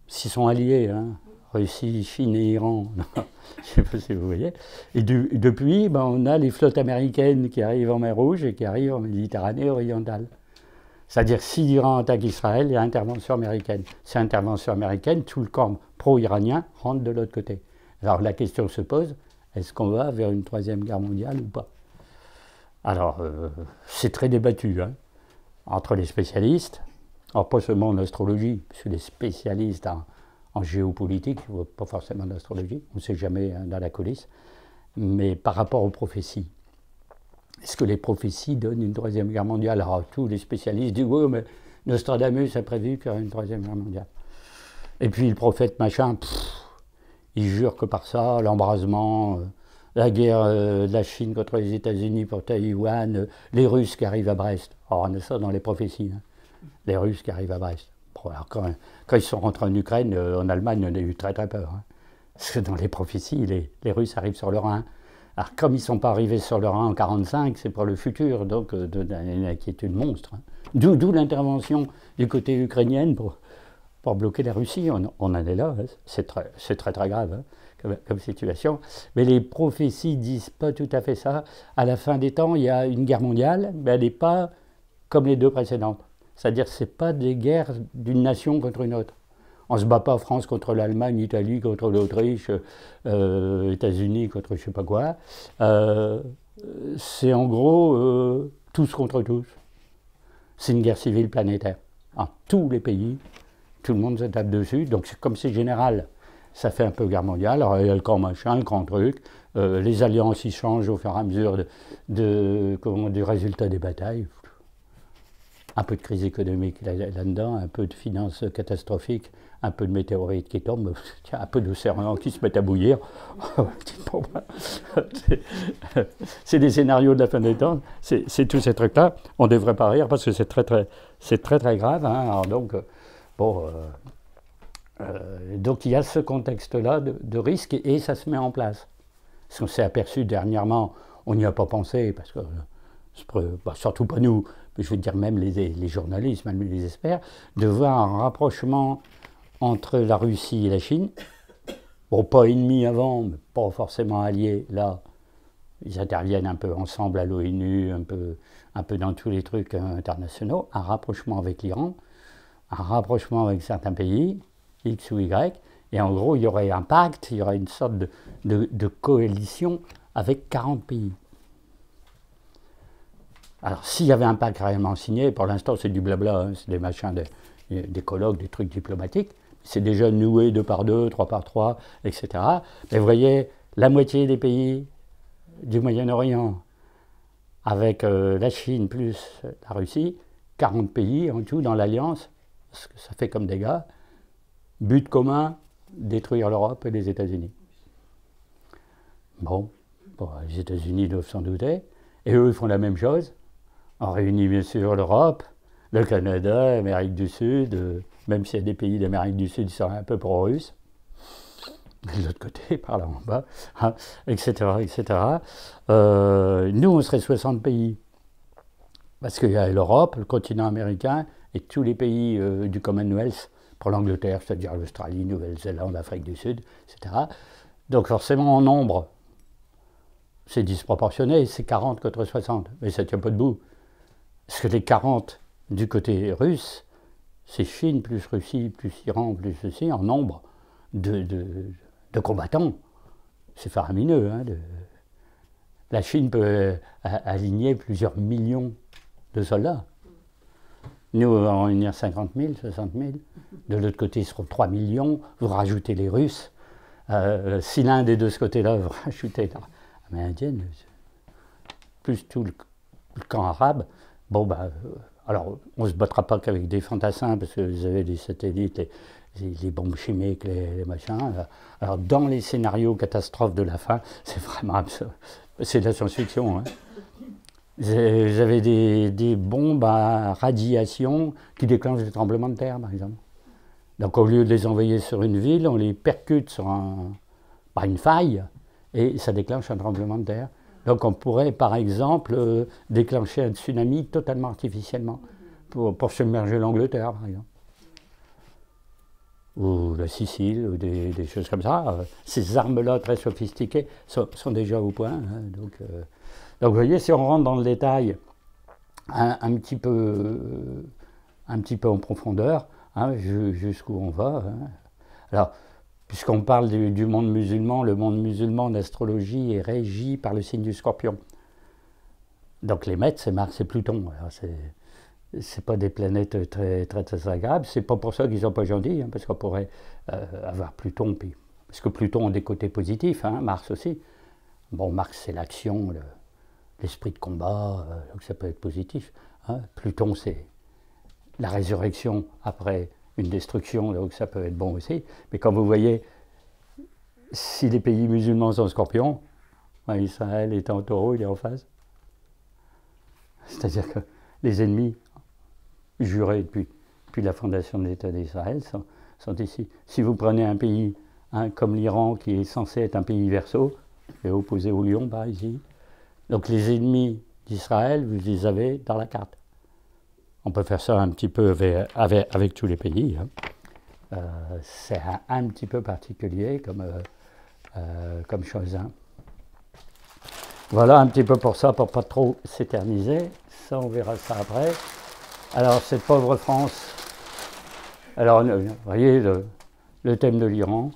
S1: S'ils sont alliés, hein. Russie, Chine et Iran, je ne sais pas si vous voyez. Et depuis, on a les flottes américaines qui arrivent en mer Rouge et qui arrivent en Méditerranée orientale. C'est-à-dire, si l'Iran attaque Israël, il y a intervention américaine. C'est intervention américaine, tout le camp pro-iranien rentre de l'autre côté. Alors la question se pose, est-ce qu'on va vers une troisième guerre mondiale ou pas? Alors, c'est très débattu, hein, entre les spécialistes, alors pas seulement en astrologie, parce que les spécialistes en géopolitique, pas forcément en astrologie, on ne sait jamais hein, dans la coulisse, mais par rapport aux prophéties. Est-ce que les prophéties donnent une troisième guerre mondiale? Alors tous les spécialistes disent oui, mais Nostradamus a prévu qu'il y aurait une troisième guerre mondiale. Et puis le prophète machin, il jure que par ça, l'embrasement, la guerre de la Chine contre les États-Unis pour Taïwan, les Russes qui arrivent à Brest. Alors on a ça dans les prophéties, hein. Les Russes qui arrivent à Brest. Bon, alors quand ils sont rentrés en Ukraine, en Allemagne, on a eu très très peur. Hein. Parce que dans les prophéties, les Russes arrivent sur le Rhin. Alors comme ils ne sont pas arrivés sur le Rhin en 1945, c'est pour le futur, donc une inquiétude monstre. Hein. D'où l'intervention du côté ukrainien pour bloquer la Russie. On en est là, hein. C'est très très grave. Hein. comme situation. Mais les prophéties disent pas tout à fait ça. À la fin des temps, il y a une guerre mondiale, mais elle n'est pas comme les deux précédentes. C'est-à-dire que ce n'est pas des guerres d'une nation contre une autre. On ne se bat pas France contre l'Allemagne, Italie contre l'Autriche, États-Unis contre je ne sais pas quoi. C'est en gros tous contre tous. C'est une guerre civile planétaire. En tous les pays, tout le monde se tape dessus. Donc comme c'est général, ça fait un peu guerre mondiale. Alors il y a le camp machin, le grand truc. Les alliances y changent au fur et à mesure du résultat des batailles. Un peu de crise économique là-dedans, un peu de finances catastrophiques, un peu de météorites qui tombent, un peu d'océans qui se mettent à bouillir. C'est des scénarios de la fin des temps, c'est tous ces trucs-là. On ne devrait pas rire parce que c'est très grave. Hein. Alors donc il y a ce contexte-là de risque et ça se met en place. Parce qu'on s'est aperçu dernièrement, on n'y a pas pensé, parce que surtout pas nous, mais je veux dire même les journalistes, même les experts, de voir un rapprochement entre la Russie et la Chine. Bon, pas ennemis avant, mais pas forcément alliés. Là, ils interviennent un peu ensemble à l'ONU, un peu dans tous les trucs internationaux. Un rapprochement avec l'Iran, un rapprochement avec certains pays, X ou Y. Et en gros, il y aurait un pacte, il y aurait une sorte de coalition avec 40 pays. Alors, s'il y avait un pacte réellement signé, pour l'instant, c'est du blabla, hein, c'est des machins, des colloques, des trucs diplomatiques. C'est déjà noué 2 par 2, 3 par 3, etc. Mais vous voyez, la moitié des pays du Moyen-Orient, avec la Chine plus la Russie, 40 pays en tout dans l'Alliance, ce que ça fait comme dégâts. But commun, détruire l'Europe et les États-Unis. Bon, les États-Unis doivent s'en douter. Et eux, ils font la même chose. On réunit bien sûr l'Europe, le Canada, l'Amérique du Sud, même s'il y a des pays d'Amérique du Sud qui sont un peu pro-russes. De l'autre côté, par là en bas, hein, etc. etc. Nous, on serait 60 pays. Parce qu'il y a l'Europe, le continent américain et tous les pays du Commonwealth, pour l'Angleterre, c'est-à-dire l'Australie, Nouvelle-Zélande, l'Afrique du Sud, etc. Donc forcément, en nombre, c'est disproportionné, c'est 40 contre 60, mais ça ne tient pas debout. Parce que les 40 du côté russe, c'est Chine plus Russie plus Iran plus ceci, en nombre de combattants. C'est faramineux. Hein, la Chine peut aligner plusieurs millions de soldats. Nous, on va en unir 50 000, 60 000. De l'autre côté, ce seront 3 millions. Vous rajoutez les Russes. Si l'un des deux ce côté-là, vous rajoutez l'armée indienne, plus tout le camp arabe, bon, alors on ne se battra pas qu'avec des fantassins, parce que vous avez les satellites, les bombes chimiques, les machins. Alors, dans les scénarios catastrophes de la fin, c'est vraiment absurde. C'est de la science-fiction. Hein. Vous avez des bombes à radiation qui déclenchent des tremblements de terre, par exemple. Donc, au lieu de les envoyer sur une ville, on les percute sur par une faille et ça déclenche un tremblement de terre. Donc, on pourrait, par exemple, déclencher un tsunami totalement artificiellement pour submerger l'Angleterre, par exemple. Ou la Sicile, ou des choses comme ça. Ces armes-là, très sophistiquées, sont déjà au point. Hein, donc, vous voyez, si on rentre dans le détail un petit peu en profondeur, hein, jusqu'où on va. Hein. Alors, puisqu'on parle du monde musulman, le monde musulman d'astrologie est régi par le signe du Scorpion. Donc les maîtres, c'est Mars et Pluton. Alors, c'est pas des planètes très, très, très agréables. C'est pas pour ça qu'ils sont pas gentils, hein, parce qu'on pourrait avoir Pluton, parce que Pluton a des côtés positifs, hein, Mars aussi. Bon, Mars, c'est l'action, l'esprit de combat, donc ça peut être positif. Hein. Pluton, c'est la résurrection après une destruction, donc ça peut être bon aussi. Mais comme vous voyez, si les pays musulmans sont scorpions, Israël est en taureau, il est en phase. C'est-à-dire que les ennemis jurés depuis la fondation de l'État d'Israël sont ici. Si vous prenez un pays comme l'Iran, qui est censé être un pays verseau, et opposé au lion par ici, donc les ennemis d'Israël, vous les avez dans la carte. On peut faire ça un petit peu avec tous les pays. Hein. C'est un petit peu particulier comme chose. Hein. Voilà un petit peu pour ça, pour pas trop s'éterniser. Ça, on verra ça après. Alors, cette pauvre France. Alors, vous voyez le thème de l'Iran.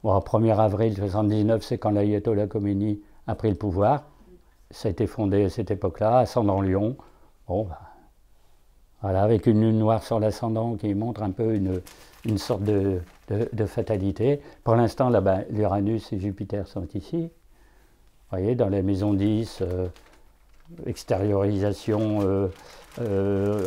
S1: Bon, 1er avril 1979, c'est quand l'ayatollah Khomeini a pris le pouvoir. Ça a été fondé à cette époque-là, ascendant Lion. Bon, bah, voilà, avec une lune noire sur l'ascendant qui montre un peu une sorte de fatalité. Pour l'instant, là-bas, l'Uranus et Jupiter sont ici. Vous voyez, dans la maison 10, extériorisation,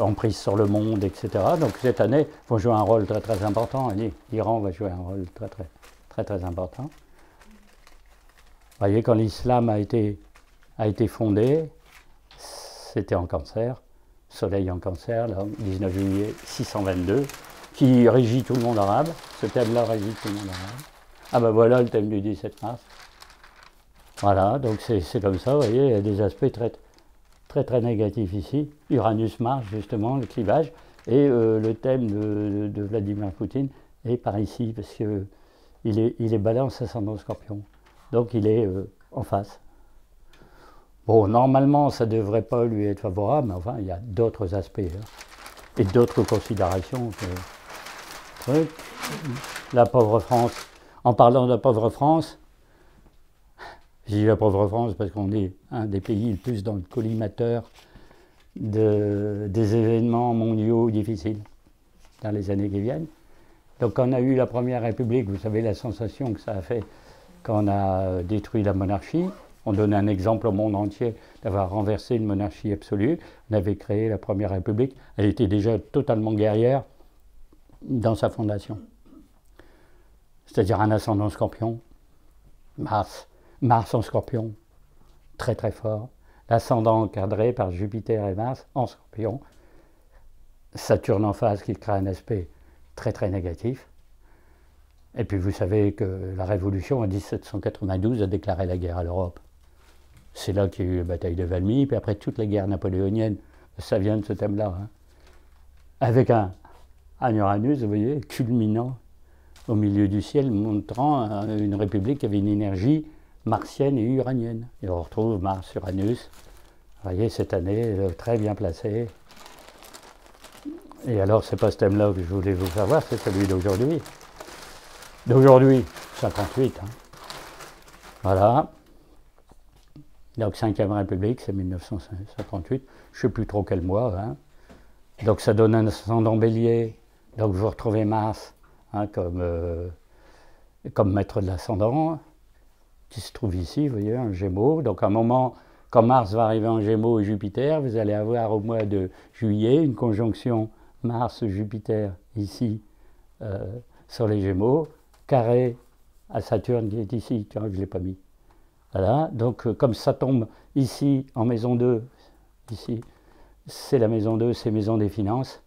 S1: emprise sur le monde, etc. Donc cette année, vont jouer un rôle très très important. L'Iran va jouer un rôle très important. Vous voyez, quand l'islam a été fondé, c'était en Cancer, Soleil en Cancer, là, 19 juillet 622, qui régit tout le monde arabe. Ce thème-là régit tout le monde arabe. Ah ben voilà le thème du 17 mars. Voilà, donc c'est comme ça, vous voyez, il y a des aspects très négatifs ici. Uranus-Mars, justement, le clivage, et le thème de Vladimir Poutine est par ici, parce que il est balance ascendant Scorpion. Donc il est en face. Bon, normalement, ça ne devrait pas lui être favorable, mais enfin, il y a d'autres aspects hein, et d'autres considérations. La pauvre France. En parlant de la pauvre France, je dis la pauvre France parce qu'on est un des pays le plus dans le collimateur des événements mondiaux difficiles dans les années qui viennent. Donc quand on a eu la Première République, vous savez la sensation que ça a fait quand on a détruit la monarchie. On donnait un exemple au monde entier d'avoir renversé une monarchie absolue. On avait créé la Première République. Elle était déjà totalement guerrière dans sa fondation. C'est-à-dire un ascendant Scorpion, Mars en Scorpion, très fort. L'ascendant encadré par Jupiter et Mars en Scorpion. Saturne en face qui crée un aspect très négatif. Et puis vous savez que la Révolution en 1792 a déclaré la guerre à l'Europe. C'est là qu'il y a eu la bataille de Valmy, puis après toutes les guerres napoléoniennes, ça vient de ce thème-là. Hein. Avec un Uranus, vous voyez, culminant au milieu du ciel, montrant une république qui avait une énergie martienne et uranienne. Et on retrouve Mars-Uranus, vous voyez, cette année, très bien placé. Et alors, c'est pas ce thème-là que je voulais vous faire voir, c'est celui d'aujourd'hui. D'aujourd'hui, 58. Hein. Voilà. Donc, 5e République, c'est 1958. Je ne sais plus trop quel mois. Hein. Donc, ça donne un ascendant bélier. Donc, vous retrouvez Mars hein, comme maître de l'ascendant, qui se trouve ici, vous voyez, un Gémeaux. Donc, à un moment, quand Mars va arriver en Gémeaux et Jupiter, vous allez avoir au mois de juillet une conjonction Mars-Jupiter ici sur les Gémeaux, carré à Saturne qui est ici, tu vois, je ne l'ai pas mis. Voilà, donc comme ça tombe ici en maison 2, ici, c'est la maison 2, c'est maison des finances,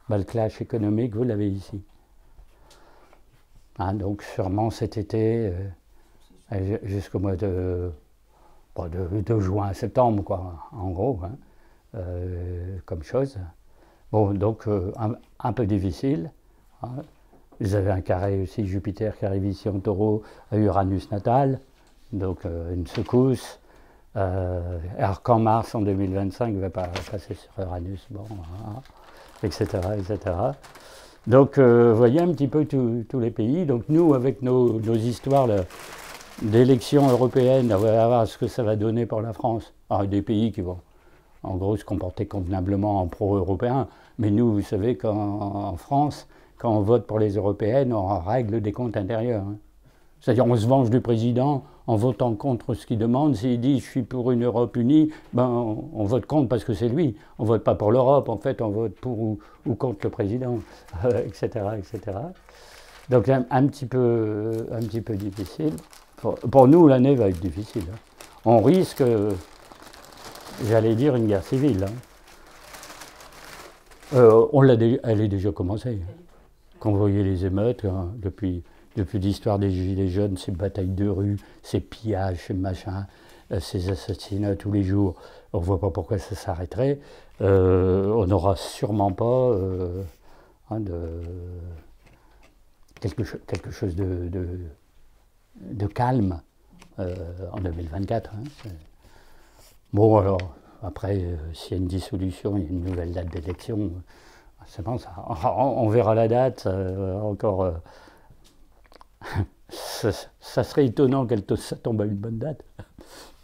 S1: bah, le clash économique, vous l'avez ici. Hein, donc sûrement cet été, jusqu'au mois de juin, septembre, quoi, en gros, hein, comme chose. Bon, donc un peu difficile. Hein. Vous avez un carré aussi, Jupiter qui arrive ici en Taureau, à Uranus natal, donc une secousse. Alors quand Mars en 2025 va passer sur Uranus, bon, hein, etc. Donc vous voyez un petit peu tous les pays. Donc nous, avec nos histoires d'élections européennes, on va voir ce que ça va donner pour la France. Alors des pays qui vont en gros se comporter convenablement en pro-européens. Mais nous, vous savez qu'en France, quand on vote pour les européennes, on règle des comptes intérieurs. Hein. C'est-à-dire on se venge du président en votant contre ce qu'il demande. S'il dit « je suis pour une Europe unie », ben, on vote contre parce que c'est lui. On ne vote pas pour l'Europe, en fait, on vote pour ou contre le président, etc., etc. Donc un petit peu difficile. Pour nous, l'année va être difficile. Hein. On risque, j'allais dire, une guerre civile. Hein. Elle est déjà commencée. Quand vous voyez les émeutes, hein, depuis l'histoire des Gilets jaunes, ces batailles de rue, ces pillages, ces machins, ces assassinats tous les jours, on ne voit pas pourquoi ça s'arrêterait. On n'aura sûrement pas quelque chose de calme en 2024. Hein. Bon, alors, après, s'il y a une dissolution, il y a une nouvelle date d'élection, c'est bon, ça, on verra la date. Encore, ça serait étonnant ça tombe à une bonne date.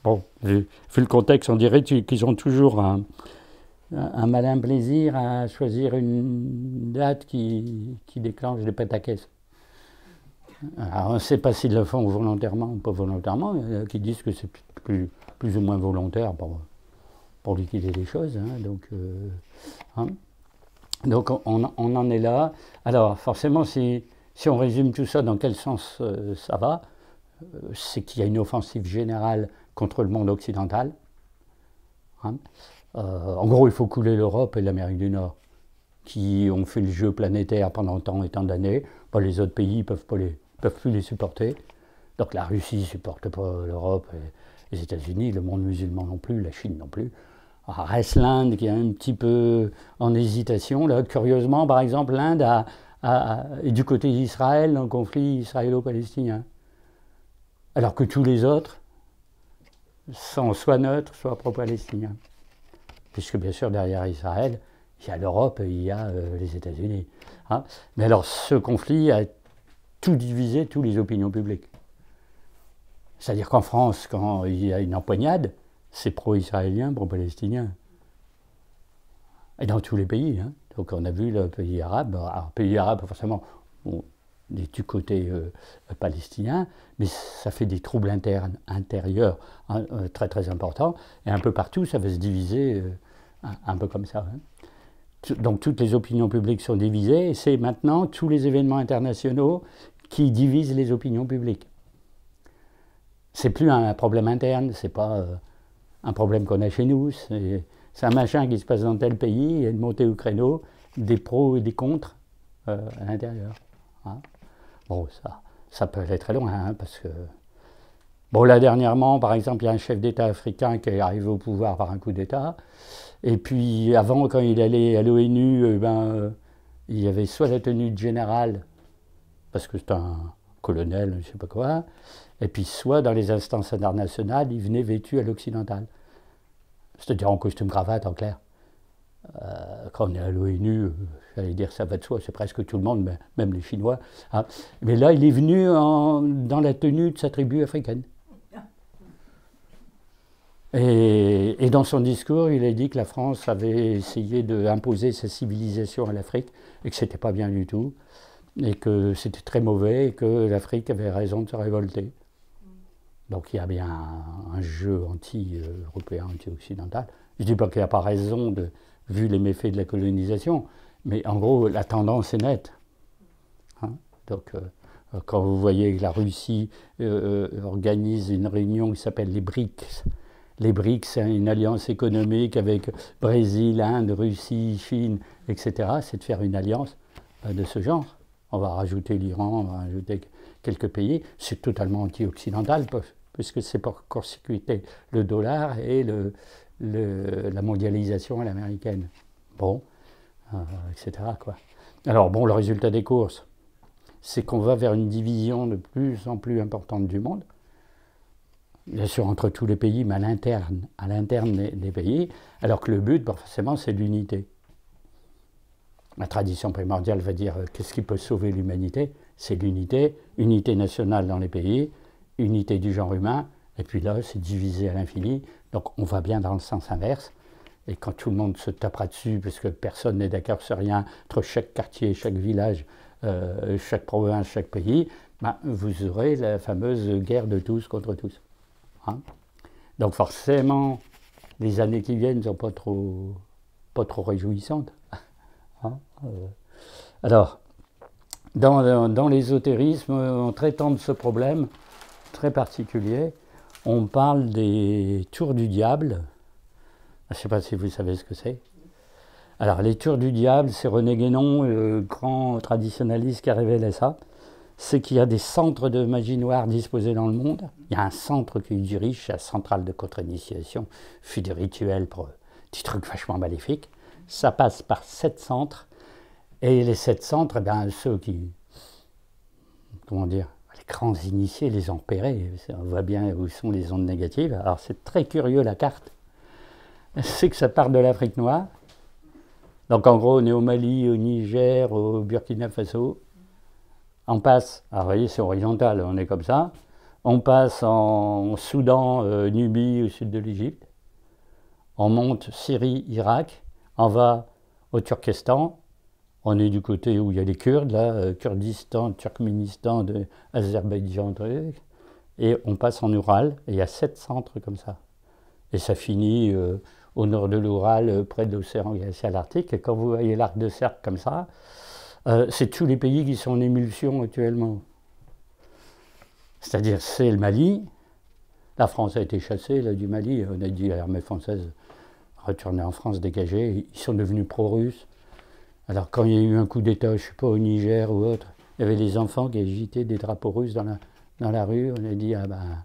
S1: Bon, vu le contexte, on dirait qu'ils ont toujours un malin plaisir à choisir une date qui déclenche des pataquès. Alors, on ne sait pas s'ils le font volontairement ou pas volontairement, qui disent que c'est plus ou moins volontaire pour liquider les choses. Hein, donc on en est là. Alors forcément, si on résume tout ça, dans quel sens ça va, c'est qu'il y a une offensive générale contre le monde occidental. Hein. En gros, il faut couler l'Europe et l'Amérique du Nord, qui ont fait le jeu planétaire pendant tant et tant d'années. Bon, les autres pays ne peuvent plus les supporter. Donc la Russie ne supporte pas l'Europe, et les États-Unis, le monde musulman non plus, la Chine non plus. Alors, reste l'Inde qui est un petit peu en hésitation. Là, curieusement, par exemple, l'Inde est du côté d'Israël dans le conflit israélo-palestinien. Alors que tous les autres sont soit neutres, soit pro-palestiniens. Puisque bien sûr, derrière Israël, il y a l'Europe et il y a les États-Unis. Hein. Mais alors, ce conflit a tout divisé, toutes les opinions publiques. C'est-à-dire qu'en France, quand il y a une empoignade, c'est pro-israélien, pro-palestinien. Et dans tous les pays. Hein. Donc on a vu le pays arabe. Alors, pays arabe, forcément, on est du côté palestinien, mais ça fait des troubles intérieurs très très importants. Et un peu partout, ça va se diviser un peu comme ça. Hein. Donc toutes les opinions publiques sont divisées, et c'est maintenant tous les événements internationaux qui divisent les opinions publiques. C'est plus un problème interne, c'est pas un problème qu'on a chez nous, c'est un machin qui se passe dans tel pays, il y a une montée au créneau, des pros et des contre à l'intérieur. Hein. Bon, ça peut aller très loin, hein, parce que... Bon, là, dernièrement, par exemple, il y a un chef d'État africain qui est arrivé au pouvoir par un coup d'État, et puis avant, quand il allait à l'ONU, il y avait soit la tenue de général, parce que c'est un colonel, je ne sais pas quoi, et puis soit dans les instances internationales, il venait vêtu à l'occidental. C'est-à-dire en costume cravate, en clair. Quand on est à l'ONU, j'allais dire ça va de soi, c'est presque tout le monde, même les Chinois. Hein. Mais là, il est venu dans la tenue de sa tribu africaine. Et dans son discours, il a dit que la France avait essayé d'imposer sa civilisation à l'Afrique, et que ce n'était pas bien du tout, et que c'était très mauvais, et que l'Afrique avait raison de se révolter. Donc il y a bien un jeu anti-européen, anti-occidental. Je ne dis pas qu'il n'y a pas raison, vu les méfaits de la colonisation, mais en gros, la tendance est nette. Hein. Donc quand vous voyez que la Russie organise une réunion qui s'appelle les BRICS, les BRICS, c'est une alliance économique avec Brésil, Inde, Russie, Chine, etc., c'est de faire une alliance de ce genre. On va rajouter l'Iran, on va rajouter quelques pays. C'est totalement anti-occidental, puisque c'est pour court-circuiter le dollar et la mondialisation à l'américaine. Bon, etc., quoi. Alors, bon, le résultat des courses, c'est qu'on va vers une division de plus en plus importante du monde. Bien sûr, entre tous les pays, mais à l'interne des pays, alors que le but, forcément, c'est l'unité. La tradition primordiale va dire qu'est-ce qui peut sauver l'humanité? C'est l'unité, unité nationale dans les pays, unité du genre humain, et puis là, c'est divisé à l'infini. Donc on va bien dans le sens inverse. Et quand tout le monde se tapera dessus, parce que personne n'est d'accord sur rien, entre chaque quartier, chaque village, chaque province, chaque pays, vous aurez la fameuse guerre de tous contre tous. Hein. Donc forcément, les années qui viennent ne sont pas trop réjouissantes. Hein. Alors, dans l'ésotérisme, en traitant de ce problème très particulier, on parle des tours du diable. Je ne sais pas si vous savez ce que c'est. Alors, les tours du diable, c'est René Guénon, le grand traditionnaliste qui a révélé ça. C'est qu'il y a des centres de magie noire disposés dans le monde. Il y a un centre qui dirige, la centrale de contre-initiation, fait des rituels pour des trucs vachement maléfiques. Ça passe par 7 centres. Et les 7 centres, ceux qui comment dire, les grands initiés les ont repérés. On voit bien où sont les ondes négatives. Alors c'est très curieux la carte. C'est que ça part de l'Afrique noire. Donc en gros, on est au Mali, au Niger, au Burkina Faso. On passe, alors vous voyez, c'est horizontal, on est comme ça. On passe en Soudan, Nubie, au sud de l'Égypte. On monte Syrie, Irak. On va au Turkestan. On est du côté où il y a les Kurdes, là, Kurdistan, Turkménistan, Azerbaïdjan, et on passe en Oural, et il y a 7 centres comme ça. Et ça finit au nord de l'Oural, près de l'océan glacial arctique, et quand vous voyez l'arc de cercle comme ça, c'est tous les pays qui sont en émulsion actuellement. C'est-à-dire, c'est le Mali, la France a été chassée là, du Mali, on a dit à l'armée française, retourner en France, dégager, ils sont devenus pro-russes. Alors quand il y a eu un coup d'État, je ne sais pas, au Niger ou autre, il y avait les enfants qui agitaient des drapeaux russes dans la rue. On a dit, ah ben,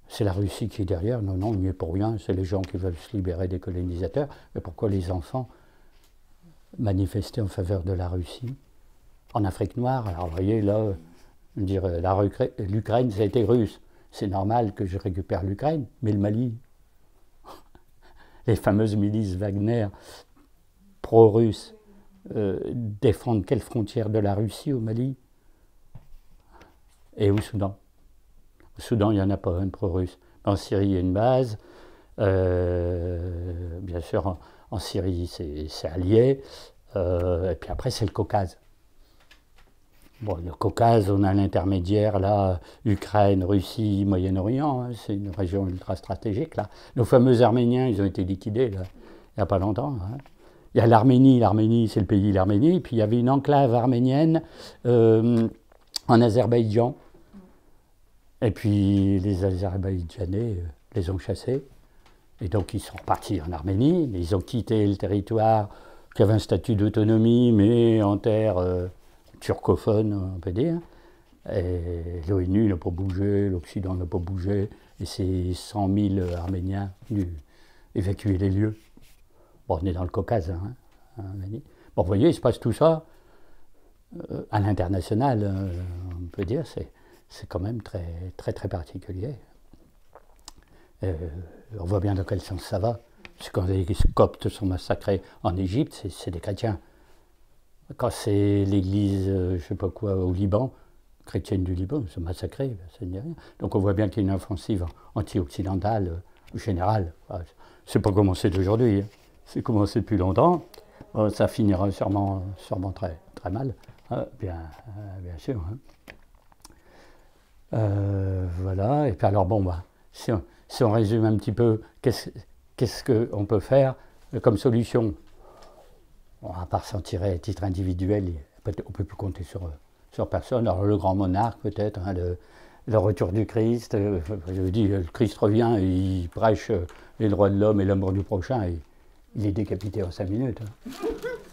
S1: c'est la Russie qui est derrière. Non, non, il n'y est pour rien, c'est les gens qui veulent se libérer des colonisateurs. Mais pourquoi les enfants manifestaient en faveur de la Russie en Afrique noire? Alors vous voyez, là, l'Ukraine, ça a été russe. C'est normal que je récupère l'Ukraine, mais le Mali, les fameuses milices Wagner pro-russes, défendre quelle frontière de la Russie au Mali et au Soudan? Au Soudan, il n'y en a pas une pro-russe. En Syrie, il y a une base. Bien sûr, en Syrie, c'est allié. Et puis après, c'est le Caucase. Bon, le Caucase, on a l'intermédiaire, là, Ukraine, Russie, Moyen-Orient. Hein, c'est une région ultra stratégique, là. Nos fameux Arméniens, ils ont été liquidés, là, il n'y a pas longtemps. Hein. Il y a l'Arménie, c'est le pays l'Arménie, puis il y avait une enclave arménienne en Azerbaïdjan. Et puis les Azerbaïdjanais les ont chassés. Et donc ils sont repartis en Arménie, mais ils ont quitté le territoire qui avait un statut d'autonomie, mais en terre turcophone, on peut dire. Et l'ONU n'a pas bougé, l'Occident n'a pas bougé, et c'est 100 000 Arméniens venus évacuer les lieux. Bon, on est dans le Caucase, hein, bon, vous voyez, il se passe tout ça à l'international, on peut dire, c'est quand même très, très, très particulier. On voit bien dans quel sens ça va. Parce que quand les Coptes sont massacrés en Égypte, c'est des chrétiens. Quand c'est l'église, je ne sais pas quoi, au Liban, chrétienne du Liban, ils sont massacrés, ça ne dit rien. Donc on voit bien qu'il y a une offensive anti-occidentale générale. C'est pas commencé d'aujourd'hui. Hein. C'est commencé depuis longtemps, ça finira sûrement très, très mal, bien sûr. Hein. Voilà, et puis alors bon, bah, si on résume un petit peu, qu'est-ce qu'on peut faire comme solution? Bon, à part s'en tirer à titre individuel, on ne peut plus compter sur personne. Alors le grand monarque peut-être, hein, le retour du Christ, je vous dis, le Christ revient, il prêche les droits de l'homme et l'amour du prochain, et il est décapité en 5 minutes. Hein.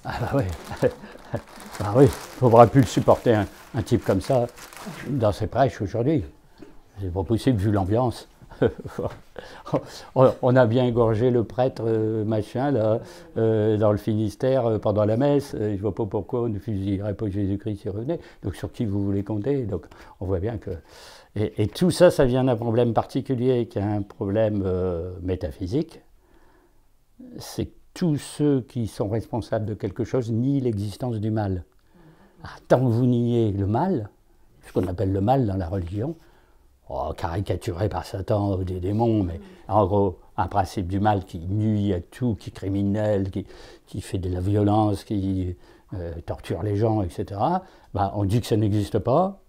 S1: Ah bah oui, ah oui, il ne faudra plus le supporter un type comme ça dans ses prêches aujourd'hui. C'est pas possible vu l'ambiance. On a bien égorgé le prêtre machin là, dans le Finistère pendant la messe. Je ne vois pas pourquoi on ne fusillerait pas Jésus-Christ s'il revenait. Donc sur qui vous voulez compter? Donc on voit bien que... Et tout ça, ça vient d'un problème particulier qui est un problème métaphysique. C'est que tous ceux qui sont responsables de quelque chose nient l'existence du mal. Alors, tant que vous niez le mal, ce qu'on appelle le mal dans la religion, caricaturé par Satan ou des démons, mais en gros, un principe du mal qui nuit à tout, qui est criminel, qui fait de la violence, qui torture les gens, etc., ben, on dit que ça n'existe pas.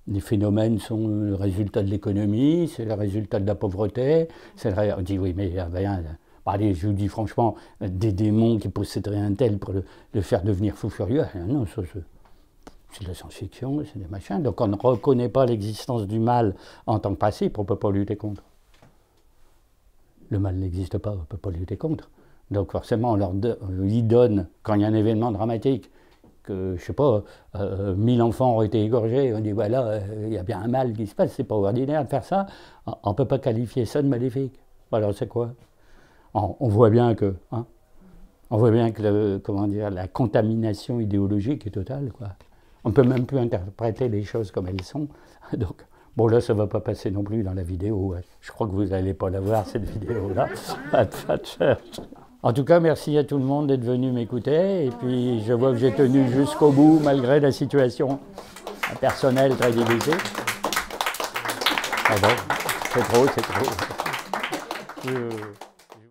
S1: Les phénomènes sont le résultat de l'économie, c'est le résultat de la pauvreté. On dit oui, mais allez, je vous dis franchement, des démons qui posséderaient un tel pour le faire devenir fou furieux, non, c'est de la science-fiction, c'est des machins. Donc on ne reconnaît pas l'existence du mal en tant que principe, on ne peut pas lutter contre. Le mal n'existe pas, on ne peut pas lutter contre. Donc forcément, on lui donne, quand il y a un événement dramatique, que, je ne sais pas, 1000 enfants ont été égorgés, on dit voilà, il y a bien un mal qui se passe, c'est pas ordinaire de faire ça, on ne peut pas qualifier ça de maléfique. Alors c'est quoi? On voit bien que, comment dire, la contamination idéologique est totale, quoi. On ne peut même plus interpréter les choses comme elles sont. Donc, bon, là, ça ne va pas passer non plus dans la vidéo. Je crois que vous n'allez pas la voir, cette vidéo-là. Pas de cherche. En tout cas, merci à tout le monde d'être venu m'écouter. Et puis, je vois que j'ai tenu jusqu'au bout, malgré la situation personnelle très divisée. Ah bon, c'est trop.